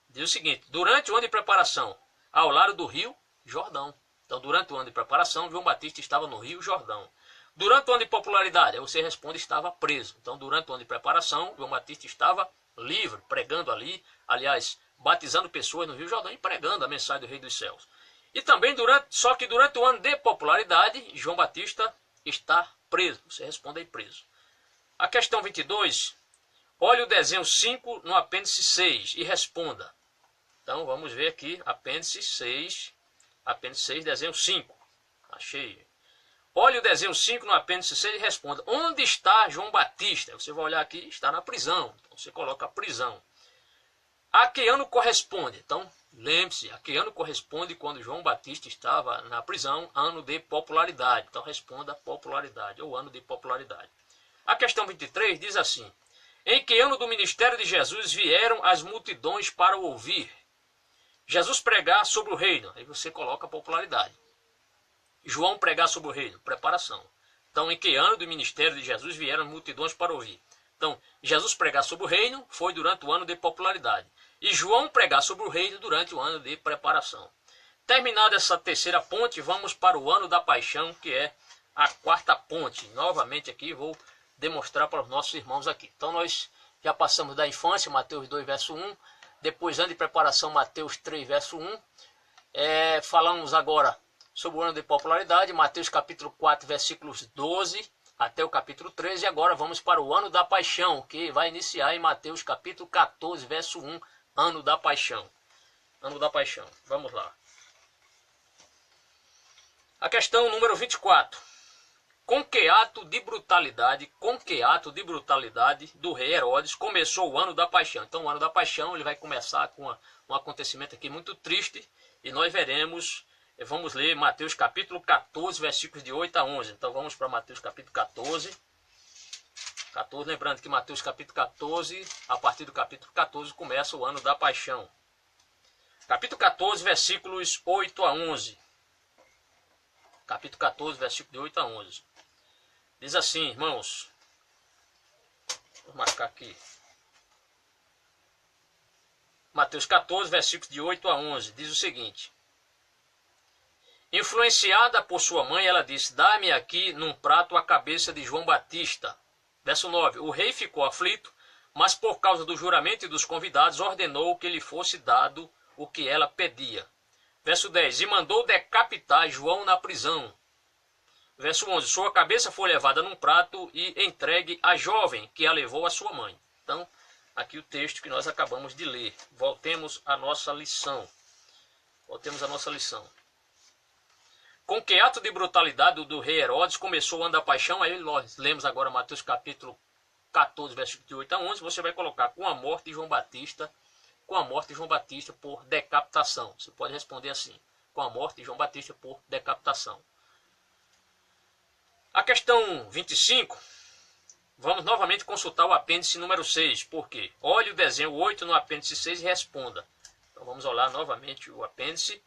Diz o seguinte: durante o ano de preparação, ao lado do rio Jordão. Então, durante o ano de preparação, João Batista estava no rio Jordão. Durante o ano de popularidade, aí você responde, estava preso. Então, durante o ano de preparação, João Batista estava livre, pregando ali, aliás, batizando pessoas no rio Jordão e pregando a mensagem do Rei dos Céus. E também, só que durante o ano de popularidade, João Batista está preso. Você responde aí, preso. A questão 22, olhe o desenho 5 no apêndice 6 e responda. Então, vamos ver aqui, apêndice 6, desenho 5. Achei. Olhe o desenho 5 no apêndice 6 e responda. Onde está João Batista? Você vai olhar aqui, está na prisão. Então, você coloca prisão. A que ano corresponde? Então, lembre-se, a que ano corresponde quando João Batista estava na prisão? Ano de popularidade. Então, responda popularidade, ou ano de popularidade. A questão 23 diz assim: em que ano do ministério de Jesus vieram as multidões para ouvir Jesus pregar sobre o reino? Aí você coloca popularidade. João pregar sobre o reino, preparação. Então, em que ano do ministério de Jesus vieram as multidões para ouvir? Então, Jesus pregar sobre o reino foi durante o ano de popularidade. E João pregar sobre o reino durante o ano de preparação. Terminada essa terceira ponte, vamos para o ano da paixão, que é a quarta ponte. Novamente aqui vou demonstrar para os nossos irmãos aqui. Então, nós já passamos da infância, Mateus 2, verso 1. Depois, ano de preparação, Mateus 3, verso 1. Falamos agora sobre o ano de popularidade, Mateus capítulo 4, versículos 12 até o capítulo 13. E agora vamos para o ano da paixão, que vai iniciar em Mateus capítulo 14, verso 1, ano da paixão. Ano da paixão. Vamos lá. A questão número 24. Com que ato de brutalidade do rei Herodes começou o ano da paixão? Então, o ano da paixão ele vai começar com um acontecimento aqui muito triste, e nós veremos, vamos ler Mateus capítulo 14, versículos de 8 a 11. Então, vamos para Mateus capítulo 14, lembrando que Mateus capítulo 14, a partir do capítulo 14, começa o ano da paixão. Capítulo 14, versículos 8 a 11. Capítulo 14, versículo de 8 a 11. Diz assim, irmãos. Vou marcar aqui. Mateus 14, versículos de 8 a 11. Diz o seguinte: influenciada por sua mãe, ela disse: dá-me aqui num prato a cabeça de João Batista. Verso 9. O rei ficou aflito, mas por causa do juramento e dos convidados, ordenou que lhe fosse dado o que ela pedia. Verso 10. E mandou decapitar João na prisão. Verso 11. Sua cabeça foi levada num prato e entregue à jovem, que a levou à sua mãe. Então, aqui o texto que nós acabamos de ler. Voltemos à nossa lição. Com que ato de brutalidade do rei Herodes começou o ano da paixão? Aí nós lemos agora Mateus capítulo 14, versículo de 8 a 11. Você vai colocar com a morte de João Batista, por decapitação. Você pode responder assim: com a morte de João Batista por decapitação. A questão 25, vamos novamente consultar o apêndice número 6. Por quê? Olhe o desenho 8 no apêndice 6 e responda. Então vamos olhar novamente o apêndice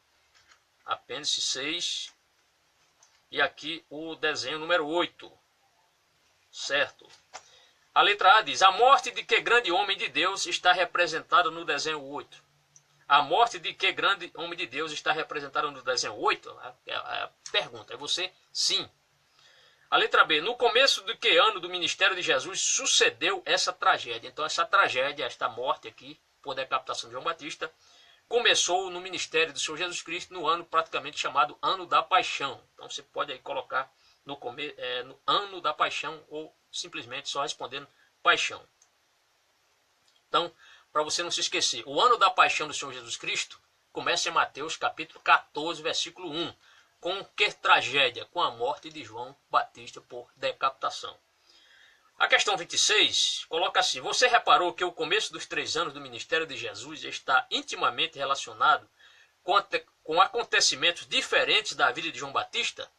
6, e aqui o desenho número 8. Certo? A letra A diz: a morte de que grande homem de Deus está representada no desenho 8? A morte de que grande homem de Deus está representada no desenho 8? A pergunta é você, sim. A letra B, no começo de que ano do ministério de Jesus sucedeu essa tragédia? Então, essa tragédia, esta morte aqui, por decapitação de João Batista, começou no ministério do Senhor Jesus Cristo no ano praticamente chamado Ano da Paixão. Então, você pode aí colocar no Ano da Paixão ou simplesmente só respondendo Paixão. Então, para você não se esquecer, o Ano da Paixão do Senhor Jesus Cristo começa em Mateus capítulo 14, versículo 1. Com que tragédia? Com a morte de João Batista por decapitação. A questão 26 coloca assim: você reparou que o começo dos 3 anos do ministério de Jesus está intimamente relacionado com acontecimentos diferentes da vida de João Batista?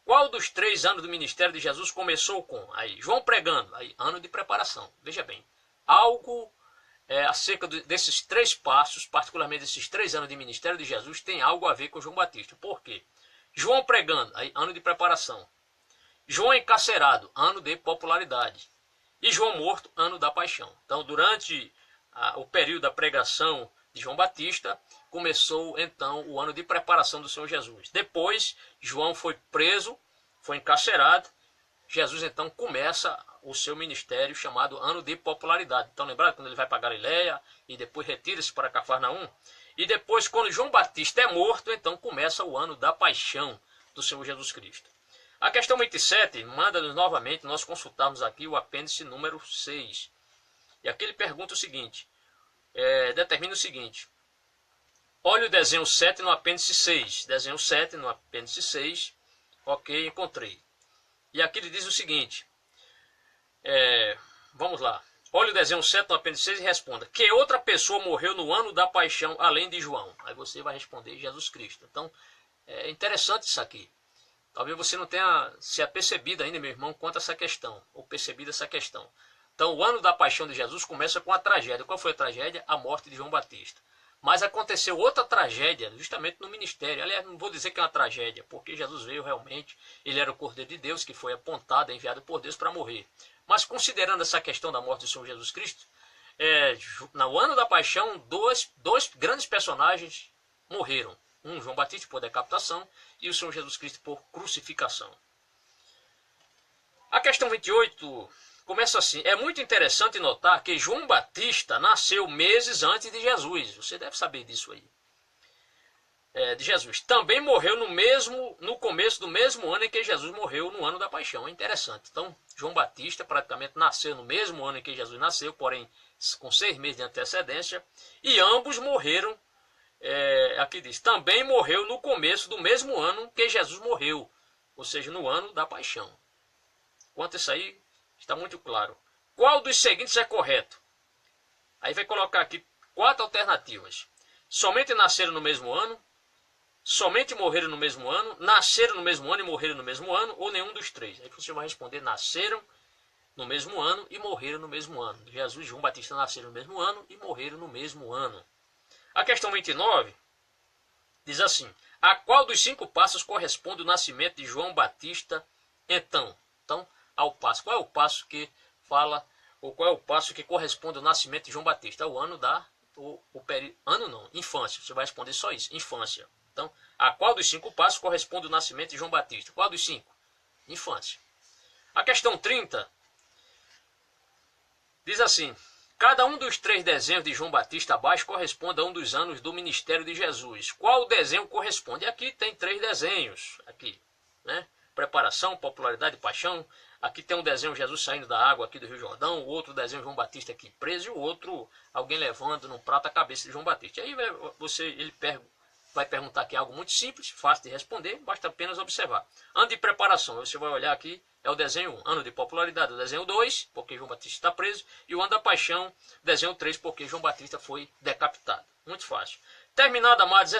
Qual dos 3 anos do ministério de Jesus começou com? Aí, João pregando, aí, ano de preparação. Veja bem, algo acerca desses 3 passos, particularmente desses 3 anos de ministério de Jesus, tem algo a ver com João Batista. Por quê? João pregando, aí, ano de preparação. João encarcerado, ano de popularidade. E João morto, ano da paixão. Então, durante o período da pregação de João Batista, começou então o ano de preparação do Senhor Jesus. Depois, João foi preso, foi encarcerado. Jesus então começa o seu ministério chamado ano de popularidade. Então, lembrado quando ele vai para Galiléia e depois retira-se para Cafarnaum? E depois, quando João Batista é morto, então começa o ano da paixão do Senhor Jesus Cristo. A questão 27 manda-nos novamente nós consultarmos aqui o apêndice número 6. E aqui ele pergunta o seguinte, determina o seguinte: olha o desenho 7 no apêndice 6. Desenho 7 no apêndice 6. Ok, encontrei. E aqui ele diz o seguinte, vamos lá. Olha o desenho 7 no apêndice 6 e responda: que outra pessoa morreu no ano da paixão além de João? Aí você vai responder: Jesus Cristo. Então, é interessante isso aqui. Talvez você não tenha se apercebido ainda, meu irmão, quanto a essa questão, ou percebido essa questão. Então, o ano da paixão de Jesus começa com a tragédia. Qual foi a tragédia? A morte de João Batista. Mas aconteceu outra tragédia, justamente no ministério. Aliás, não vou dizer que é uma tragédia, porque Jesus veio realmente, ele era o Cordeiro de Deus, que foi apontado, enviado por Deus para morrer. Mas considerando essa questão da morte do Senhor Jesus Cristo, no ano da paixão, dois grandes personagens morreram. Um, João Batista, por decapitação, e o Senhor Jesus Cristo por crucificação. A questão 28 começa assim: é muito interessante notar que João Batista nasceu meses antes de Jesus. Você deve saber disso aí. De Jesus. Também morreu no começo do mesmo ano em que Jesus morreu, no ano da paixão. É interessante. Então, João Batista praticamente nasceu no mesmo ano em que Jesus nasceu, porém com 6 meses de antecedência, e ambos morreram. Aqui diz, também morreu no começo do mesmo ano que Jesus morreu, ou seja, no ano da paixão. Quanto a isso aí, está muito claro. Qual dos seguintes é correto? Aí vai colocar aqui 4 alternativas. Somente nasceram no mesmo ano, somente morreram no mesmo ano, nasceram no mesmo ano e morreram no mesmo ano, ou nenhum dos 3. Aí você vai responder: nasceram no mesmo ano e morreram no mesmo ano. Jesus e João Batista nasceram no mesmo ano e morreram no mesmo ano. A questão 29 diz assim: a qual dos 5 passos corresponde o nascimento de João Batista então? Então, ao passo. Qual é o passo que fala, ou qual é o passo que corresponde ao nascimento de João Batista? O ano ano não, infância. Você vai responder só isso, infância. Então, a qual dos 5 passos corresponde o nascimento de João Batista? Qual dos 5? Infância. A questão 30 diz assim: cada um dos 3 desenhos de João Batista abaixo corresponde a um dos anos do ministério de Jesus. Qual desenho corresponde? Aqui tem 3 desenhos. Aqui, né? Preparação, popularidade e paixão. Aqui tem um desenho Jesus saindo da água aqui do Rio Jordão. O outro desenho João Batista aqui preso. E o outro alguém levando num prato a cabeça de João Batista. Aí ele vai perguntar aqui algo muito simples, fácil de responder. Basta apenas observar. Ano de preparação. Você vai olhar aqui. É o desenho 1, ano de popularidade, o desenho 2, porque João Batista está preso, e o ano da paixão, desenho 3, porque João Batista foi decapitado. Muito fácil. Terminada, amados,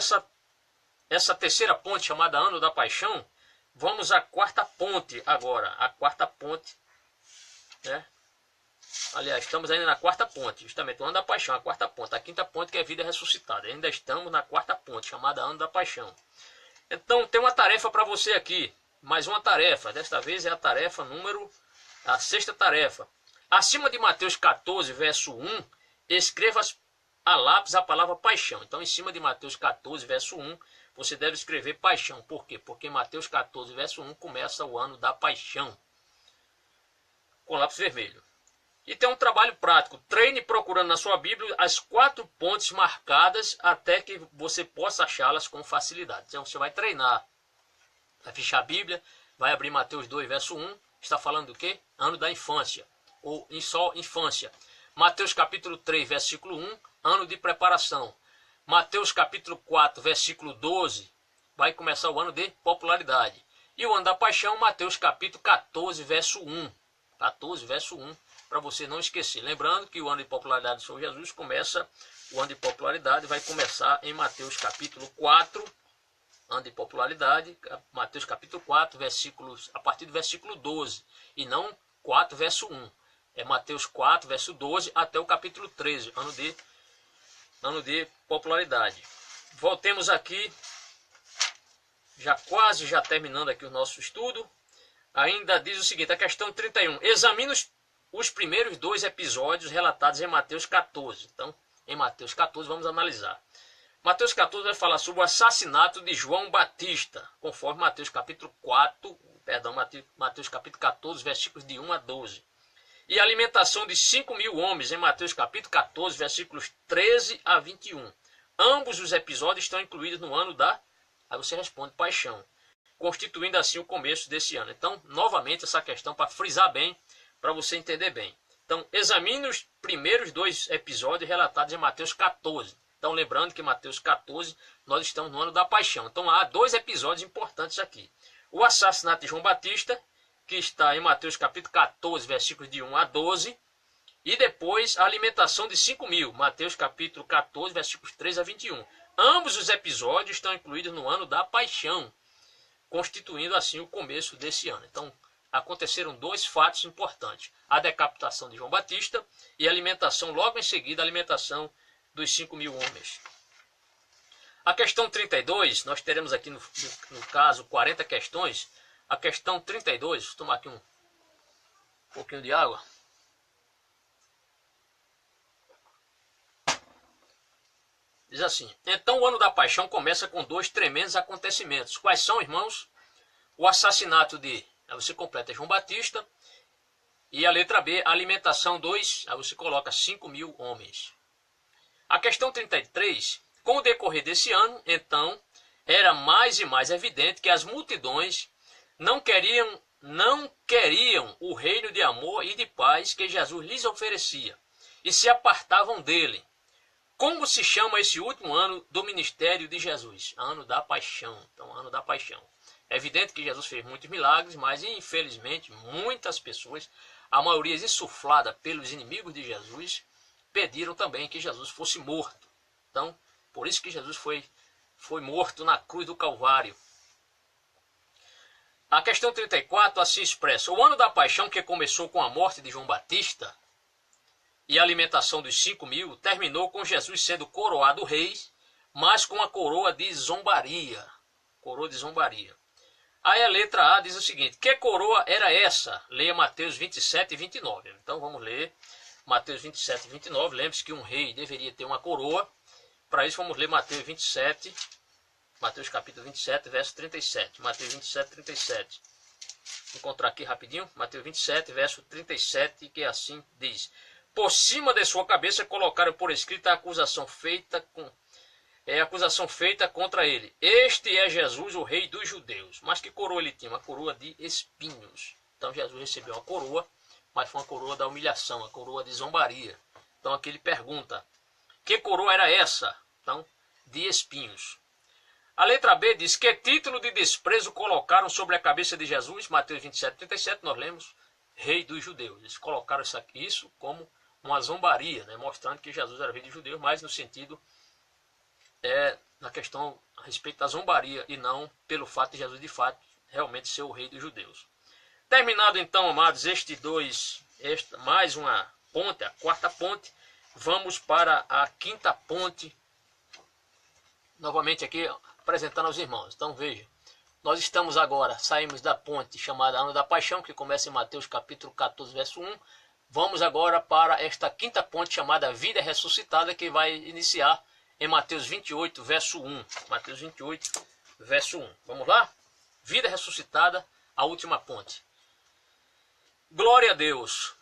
essa terceira ponte chamada ano da paixão, vamos à 4ª ponte agora. A 4ª ponte, né? Aliás, estamos ainda na 4ª ponte, justamente o ano da paixão, a 4ª ponte. A 5ª ponte que é vida ressuscitada. Ainda estamos na 4ª ponte, chamada ano da paixão. Então, tem uma tarefa para você aqui. Mais uma tarefa, desta vez é a 6ª tarefa. Acima de Mateus 14, verso 1, escreva a lápis a palavra paixão. Então, em cima de Mateus 14, verso 1, você deve escrever paixão. Por quê? Porque Mateus 14, verso 1 começa o ano da paixão, com lápis vermelho. E tem um trabalho prático. Treine procurando na sua Bíblia as 4 pontes marcadas até que você possa achá-las com facilidade. Então, você vai treinar. Vai fechar a Bíblia, vai abrir Mateus 2, verso 1, está falando do quê? Ano da infância, ou só infância. Mateus capítulo 3, versículo 1, ano de preparação. Mateus capítulo 4, versículo 12, vai começar o ano de popularidade. E o ano da paixão, Mateus capítulo 14, verso 1. 14, verso 1, para você não esquecer. Lembrando que o ano de popularidade do Senhor Jesus começa, o ano de popularidade vai começar em Mateus capítulo 4, ano de popularidade, Mateus capítulo 4, versículos, a partir do versículo 12, e não 4, verso 1. É Mateus 4, verso 12, até o capítulo 13, ano de popularidade. Voltemos aqui, já terminando aqui o nosso estudo. Ainda diz o seguinte, a questão 31. Examine os primeiros 2 episódios relatados em Mateus 14. Então, em Mateus 14, vamos analisar. Mateus 14 vai falar sobre o assassinato de João Batista, conforme Mateus capítulo 14, versículos de 1 a 12. E a alimentação de 5.000 homens em Mateus capítulo 14, versículos 13 a 21. Ambos os episódios estão incluídos no ano da, aí você responde, paixão, constituindo assim o começo desse ano. Então, novamente, essa questão para frisar bem, para você entender bem. Então, examine os primeiros 2 episódios relatados em Mateus 14. Então, lembrando que em Mateus 14, nós estamos no ano da paixão. Então, há 2 episódios importantes aqui. O assassinato de João Batista, que está em Mateus capítulo 14, versículos de 1 a 12. E depois, a alimentação de 5.000, Mateus capítulo 14, versículos 13 a 21. Ambos os episódios estão incluídos no ano da paixão, constituindo assim o começo desse ano. Então, aconteceram 2 fatos importantes. A decapitação de João Batista e a alimentação, logo em seguida, a alimentação dos 5.000 homens. A questão 32, nós teremos aqui no caso 40 questões. A questão 32, vou tomar aqui um pouquinho de água. Diz assim, então o ano da paixão começa com 2 tremendos acontecimentos. Quais são, irmãos? O assassinato de, aí você completa, João Batista. E a letra B, a alimentação 2, aí você coloca 5.000 homens. A questão 33, com o decorrer desse ano, então, era mais e mais evidente que as multidões não queriam o reino de amor e de paz que Jesus lhes oferecia e se apartavam dele. Como se chama esse último ano do ministério de Jesus? Ano da paixão. Então, ano da paixão. É evidente que Jesus fez muitos milagres, mas infelizmente muitas pessoas, a maioria insuflada pelos inimigos de Jesus, pediram também que Jesus fosse morto. Então, por isso que Jesus foi morto na cruz do Calvário. A questão 34 assim expressa, o ano da paixão, que começou com a morte de João Batista e a alimentação dos 5.000, terminou com Jesus sendo coroado rei, mas com a coroa de zombaria. Coroa de zombaria. Aí a letra A diz o seguinte, que coroa era essa? Leia Mateus 27 e 29. Então vamos ler Mateus 27 e 29. Lembre-se que um rei deveria ter uma coroa. Para isso vamos ler Mateus 27, Mateus capítulo 27, verso 37. Mateus 27, 37. Vou encontrar aqui rapidinho. Mateus 27, verso 37, que assim diz. Por cima de sua cabeça colocaram por escrito a acusação feita contra ele. Este é Jesus, o rei dos judeus. Mas que coroa ele tinha? Uma coroa de espinhos. Então Jesus recebeu uma coroa, mas foi uma coroa da humilhação, uma coroa de zombaria. Então aqui ele pergunta, que coroa era essa? Então, de espinhos. A letra B diz, que título de desprezo colocaram sobre a cabeça de Jesus? Mateus 27, 37, nós lemos, rei dos judeus. Eles colocaram isso como uma zombaria, né? Mostrando que Jesus era rei dos judeus, mas no sentido, na questão a respeito da zombaria, e não pelo fato de Jesus, de fato, realmente ser o rei dos judeus. Terminado então, amados, mais uma ponte, a 4ª ponte, vamos para a 5ª ponte, novamente aqui apresentando aos irmãos. Então veja, nós estamos agora, saímos da ponte chamada Ano da Paixão, que começa em Mateus capítulo 14, verso 1. Vamos agora para esta 5ª ponte chamada Vida Ressuscitada, que vai iniciar em Mateus 28, verso 1. Mateus 28, verso 1. Vamos lá? Vida Ressuscitada, a última ponte. Glória a Deus.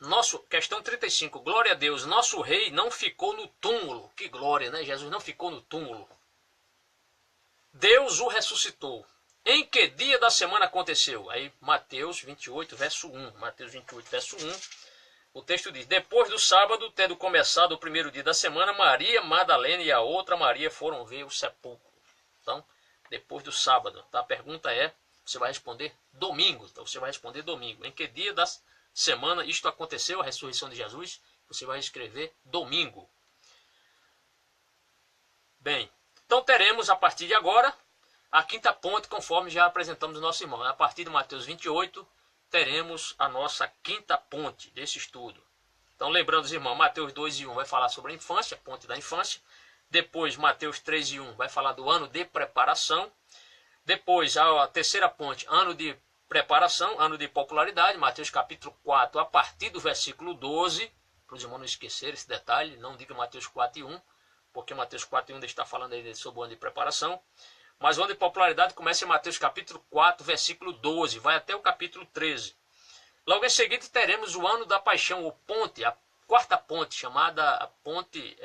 Questão 35. Glória a Deus. Nosso rei não ficou no túmulo. Que glória, né? Jesus não ficou no túmulo. Deus o ressuscitou. Em que dia da semana aconteceu? Aí Mateus 28, verso 1. Mateus 28, verso 1. O texto diz, depois do sábado, tendo começado o primeiro dia da semana, Maria Madalena e a outra Maria foram ver o sepulcro. Então, depois do sábado. Tá? A pergunta é, você vai responder domingo. Então você vai responder domingo. Em que dia da semana isto aconteceu, a ressurreição de Jesus? Você vai escrever domingo. Bem, então teremos a partir de agora a quinta ponte, conforme já apresentamos o nosso irmão. A partir de Mateus 28, teremos a nossa quinta ponte desse estudo. Então, lembrando os irmãos, Mateus 2 e 1 vai falar sobre a infância, a ponte da infância. Depois, Mateus 3 e 1 vai falar do ano de preparação. Depois, a terceira ponte, ano de preparação, ano de popularidade. Mateus capítulo 4, a partir do versículo 12. Para os irmãos não esquecerem esse detalhe, não diga Mateus 4 e 1, porque Mateus 4 e 1 está falando aí sobre o ano de preparação. Mas o ano de popularidade começa em Mateus capítulo 4, versículo 12, vai até o capítulo 13. Logo em seguida teremos o ano da paixão, o ponte, a quarta ponte, chamada a ponte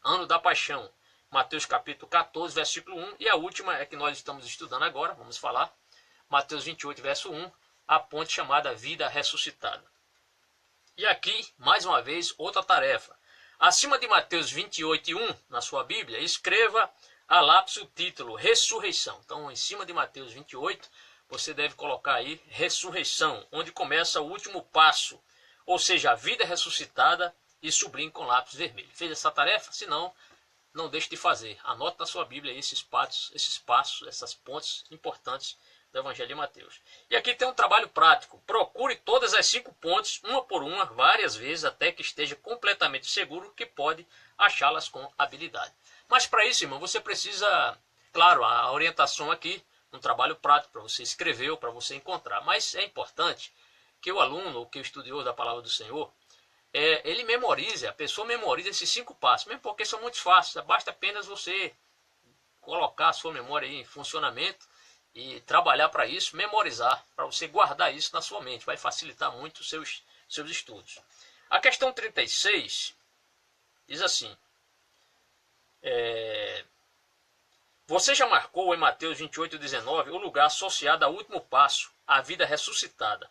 ano da paixão. Mateus capítulo 14, versículo 1. E a última é que nós estamos estudando agora, vamos falar. Mateus 28, verso 1, a ponte chamada vida ressuscitada. E aqui, mais uma vez, outra tarefa. Acima de Mateus 28 e 1, na sua Bíblia, escreva a lápis o título ressurreição. Então, em cima de Mateus 28, você deve colocar aí ressurreição, onde começa o último passo, ou seja, a vida ressuscitada, e sublinhe com lápis vermelho. Fez essa tarefa? Se não, não deixe de fazer. Anote na sua Bíblia esses passos, essas pontes importantes do Evangelho de Mateus. E aqui tem um trabalho prático. Procure todas as 5 pontes, uma por uma, várias vezes, até que esteja completamente seguro que pode achá-las com habilidade. Mas para isso, irmão, você precisa, claro, a orientação aqui, um trabalho prático para você escrever ou para você encontrar. Mas é importante que o aluno, ou que o estudioso da palavra do Senhor, ele memorize, a pessoa memorize esses 5 passos, mesmo porque são muito fáceis. Basta apenas você colocar a sua memória aí em funcionamento e trabalhar para isso, memorizar, para você guardar isso na sua mente. Vai facilitar muito os seus estudos. A questão 36 diz assim: você já marcou em Mateus 28, 19 o lugar associado ao último passo, a vida ressuscitada.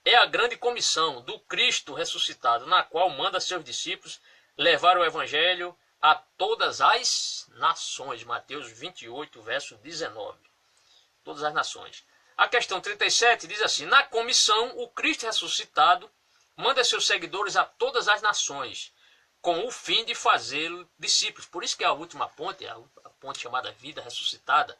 É a grande comissão do Cristo ressuscitado, na qual manda seus discípulos levar o Evangelho a todas as nações. Mateus 28, verso 19. Todas as nações. A questão 37 diz assim: na comissão, o Cristo ressuscitado manda seus seguidores a todas as nações, com o fim de fazê-los discípulos. Por isso que a última ponte, a ponte chamada vida ressuscitada,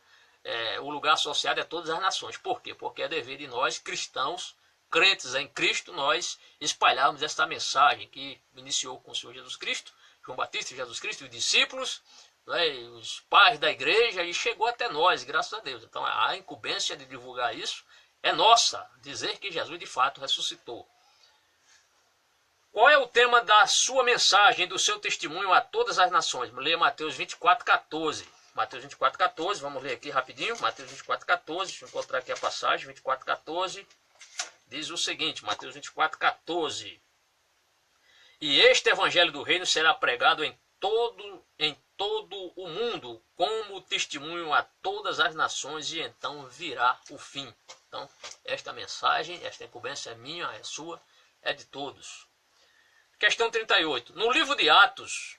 o lugar associado a todas as nações. Por quê? Porque é dever de nós, cristãos, crentes em Cristo, nós espalharmos esta mensagem que iniciou com o Senhor Jesus Cristo, João Batista, Jesus Cristo, os discípulos, os pais da igreja, e chegou até nós, graças a Deus. Então a incumbência de divulgar isso é nossa, dizer que Jesus de fato ressuscitou. Qual é o tema da sua mensagem, do seu testemunho a todas as nações? Leia Mateus 24, 14. Mateus 24, 14, vamos ler aqui rapidinho. Mateus 24, 14, deixa eu encontrar aqui a passagem. 24, 14, diz o seguinte, Mateus 24, 14. E este evangelho do reino será pregado em todo o mundo, como testemunho a todas as nações, e então virá o fim. Então, esta mensagem, esta incumbência é minha, é sua, é de todos. Questão 38. No livro de Atos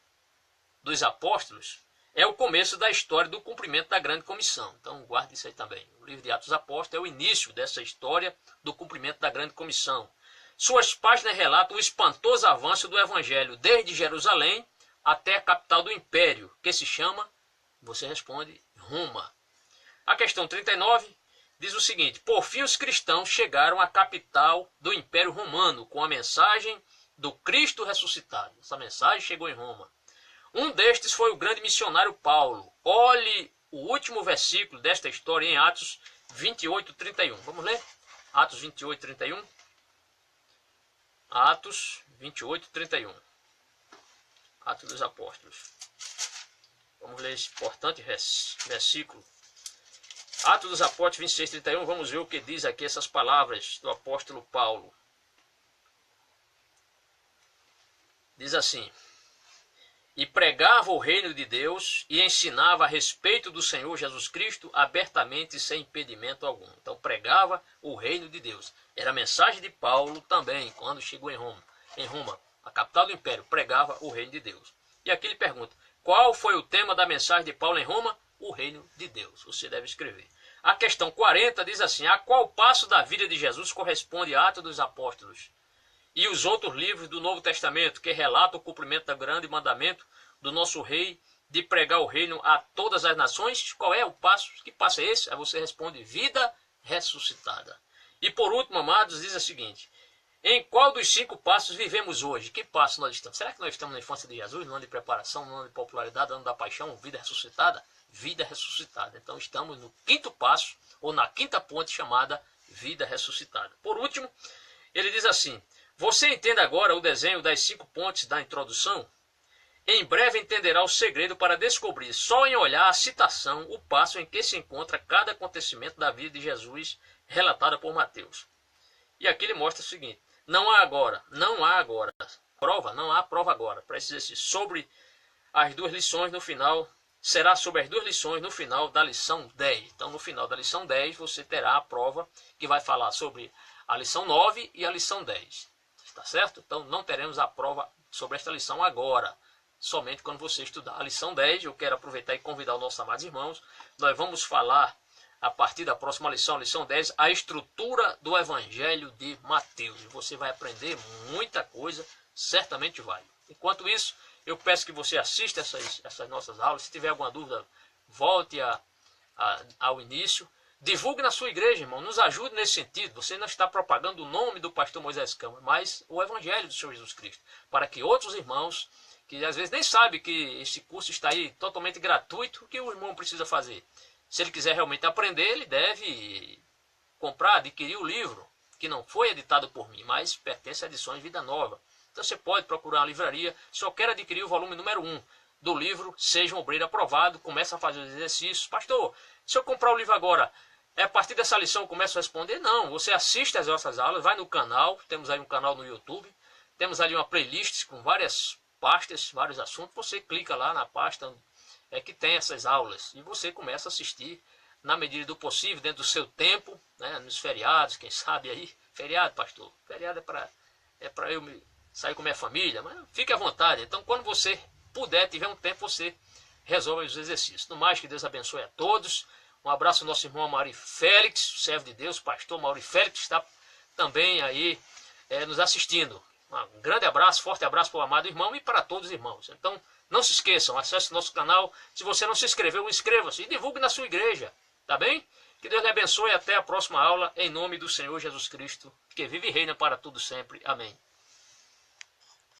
dos Apóstolos, é o começo da história do cumprimento da grande comissão. Então, guarde isso aí também. O livro de Atos dos Apóstolos é o início dessa história do cumprimento da grande comissão. Suas páginas relatam o espantoso avanço do evangelho desde Jerusalém até a capital do império, que se chama, você responde, Roma. A questão 39 diz o seguinte: por fim os cristãos chegaram à capital do Império Romano com a mensagem do Cristo ressuscitado. Essa mensagem chegou em Roma. Um destes foi o grande missionário Paulo. Olhe o último versículo desta história em Atos 28, 31. Vamos ler? Atos 28, 31. Atos 28, 31. Atos dos Apóstolos. Vamos ler esse importante versículo. Atos dos Apóstolos 26, 31. Vamos ver o que diz aqui essas palavras do apóstolo Paulo. Diz assim: e pregava o reino de Deus e ensinava a respeito do Senhor Jesus Cristo abertamente e sem impedimento algum. Então pregava o reino de Deus. Era a mensagem de Paulo também, quando chegou em Roma, a capital do império, pregava o reino de Deus. E aqui ele pergunta: qual foi o tema da mensagem de Paulo em Roma? o reino de Deus. Você deve escrever. A questão 40 diz assim: a qual passo da vida de Jesus corresponde a Atos dos Apóstolos e os outros livros do Novo Testamento que relatam o cumprimento do grande mandamento do nosso rei de pregar o reino a todas as nações? Qual é o passo? Que passo é esse? Aí você responde: vida ressuscitada. E por último, amados, diz o seguinte: em qual dos 5 passos vivemos hoje? Que passo nós estamos? Será que nós estamos na infância de Jesus, no ano de preparação, no ano de popularidade, no ano da paixão, vida ressuscitada? Vida ressuscitada. Então estamos no 5º passo, ou na 5ª ponte chamada vida ressuscitada. Por último, ele diz assim: você entende agora o desenho das 5 pontes da introdução? Em breve entenderá o segredo para descobrir, só em olhar a citação, o passo em que se encontra cada acontecimento da vida de Jesus relatada por Mateus. E aqui ele mostra o seguinte: não há prova agora para esse exercício. Sobre as 2 lições no final, será sobre as 2 lições no final da lição 10. Então, no final da lição 10, você terá a prova que vai falar sobre a lição 9 e a lição 10. Está certo? Então, não teremos a prova sobre esta lição agora. Somente quando você estudar a lição 10, eu quero aproveitar e convidar os nossos amados irmãos. Nós vamos falar, a partir da próxima lição, lição 10, a estrutura do Evangelho de Mateus. Você vai aprender muita coisa, certamente vai. Enquanto isso, eu peço que você assista essas nossas aulas. Se tiver alguma dúvida, volte ao início. Divulgue na sua igreja, irmão. Nos ajude nesse sentido. Você não está propagando o nome do pastor Moisés Câmara, mas o Evangelho do Senhor Jesus Cristo. Para que outros irmãos, que às vezes nem sabem que esse curso está aí totalmente gratuito, o que o irmão precisa fazer? Se ele quiser realmente aprender, ele deve comprar, adquirir o livro, que não foi editado por mim, mas pertence a Edições Vida Nova. Então você pode procurar uma livraria, só quer adquirir o volume número 1 do livro Seja um Obreiro Aprovado, começa a fazer os exercícios. Pastor, se eu comprar o livro agora, a partir dessa lição eu começo a responder? Não, você assiste às nossas aulas, vai no canal, temos aí um canal no YouTube, temos ali uma playlist com várias pastas, vários assuntos, você clica lá na pasta que tem essas aulas e você começa a assistir na medida do possível, dentro do seu tempo, né, nos feriados, quem sabe aí. Feriado, pastor, feriado é para eu sair com minha família, mas fique à vontade. Então, quando você puder, tiver um tempo, você resolve os exercícios. No mais, que Deus abençoe a todos. Um abraço ao nosso irmão Mauri Félix, servo de Deus, pastor Mauri Félix, que está também aí nos assistindo. Um grande abraço, forte abraço para o amado irmão e para todos os irmãos. Então, não se esqueçam, acesse nosso canal. Se você não se inscreveu, inscreva-se e divulgue na sua igreja. Tá bem? Que Deus lhe abençoe e até a próxima aula, em nome do Senhor Jesus Cristo, que vive e reina para tudo sempre. Amém.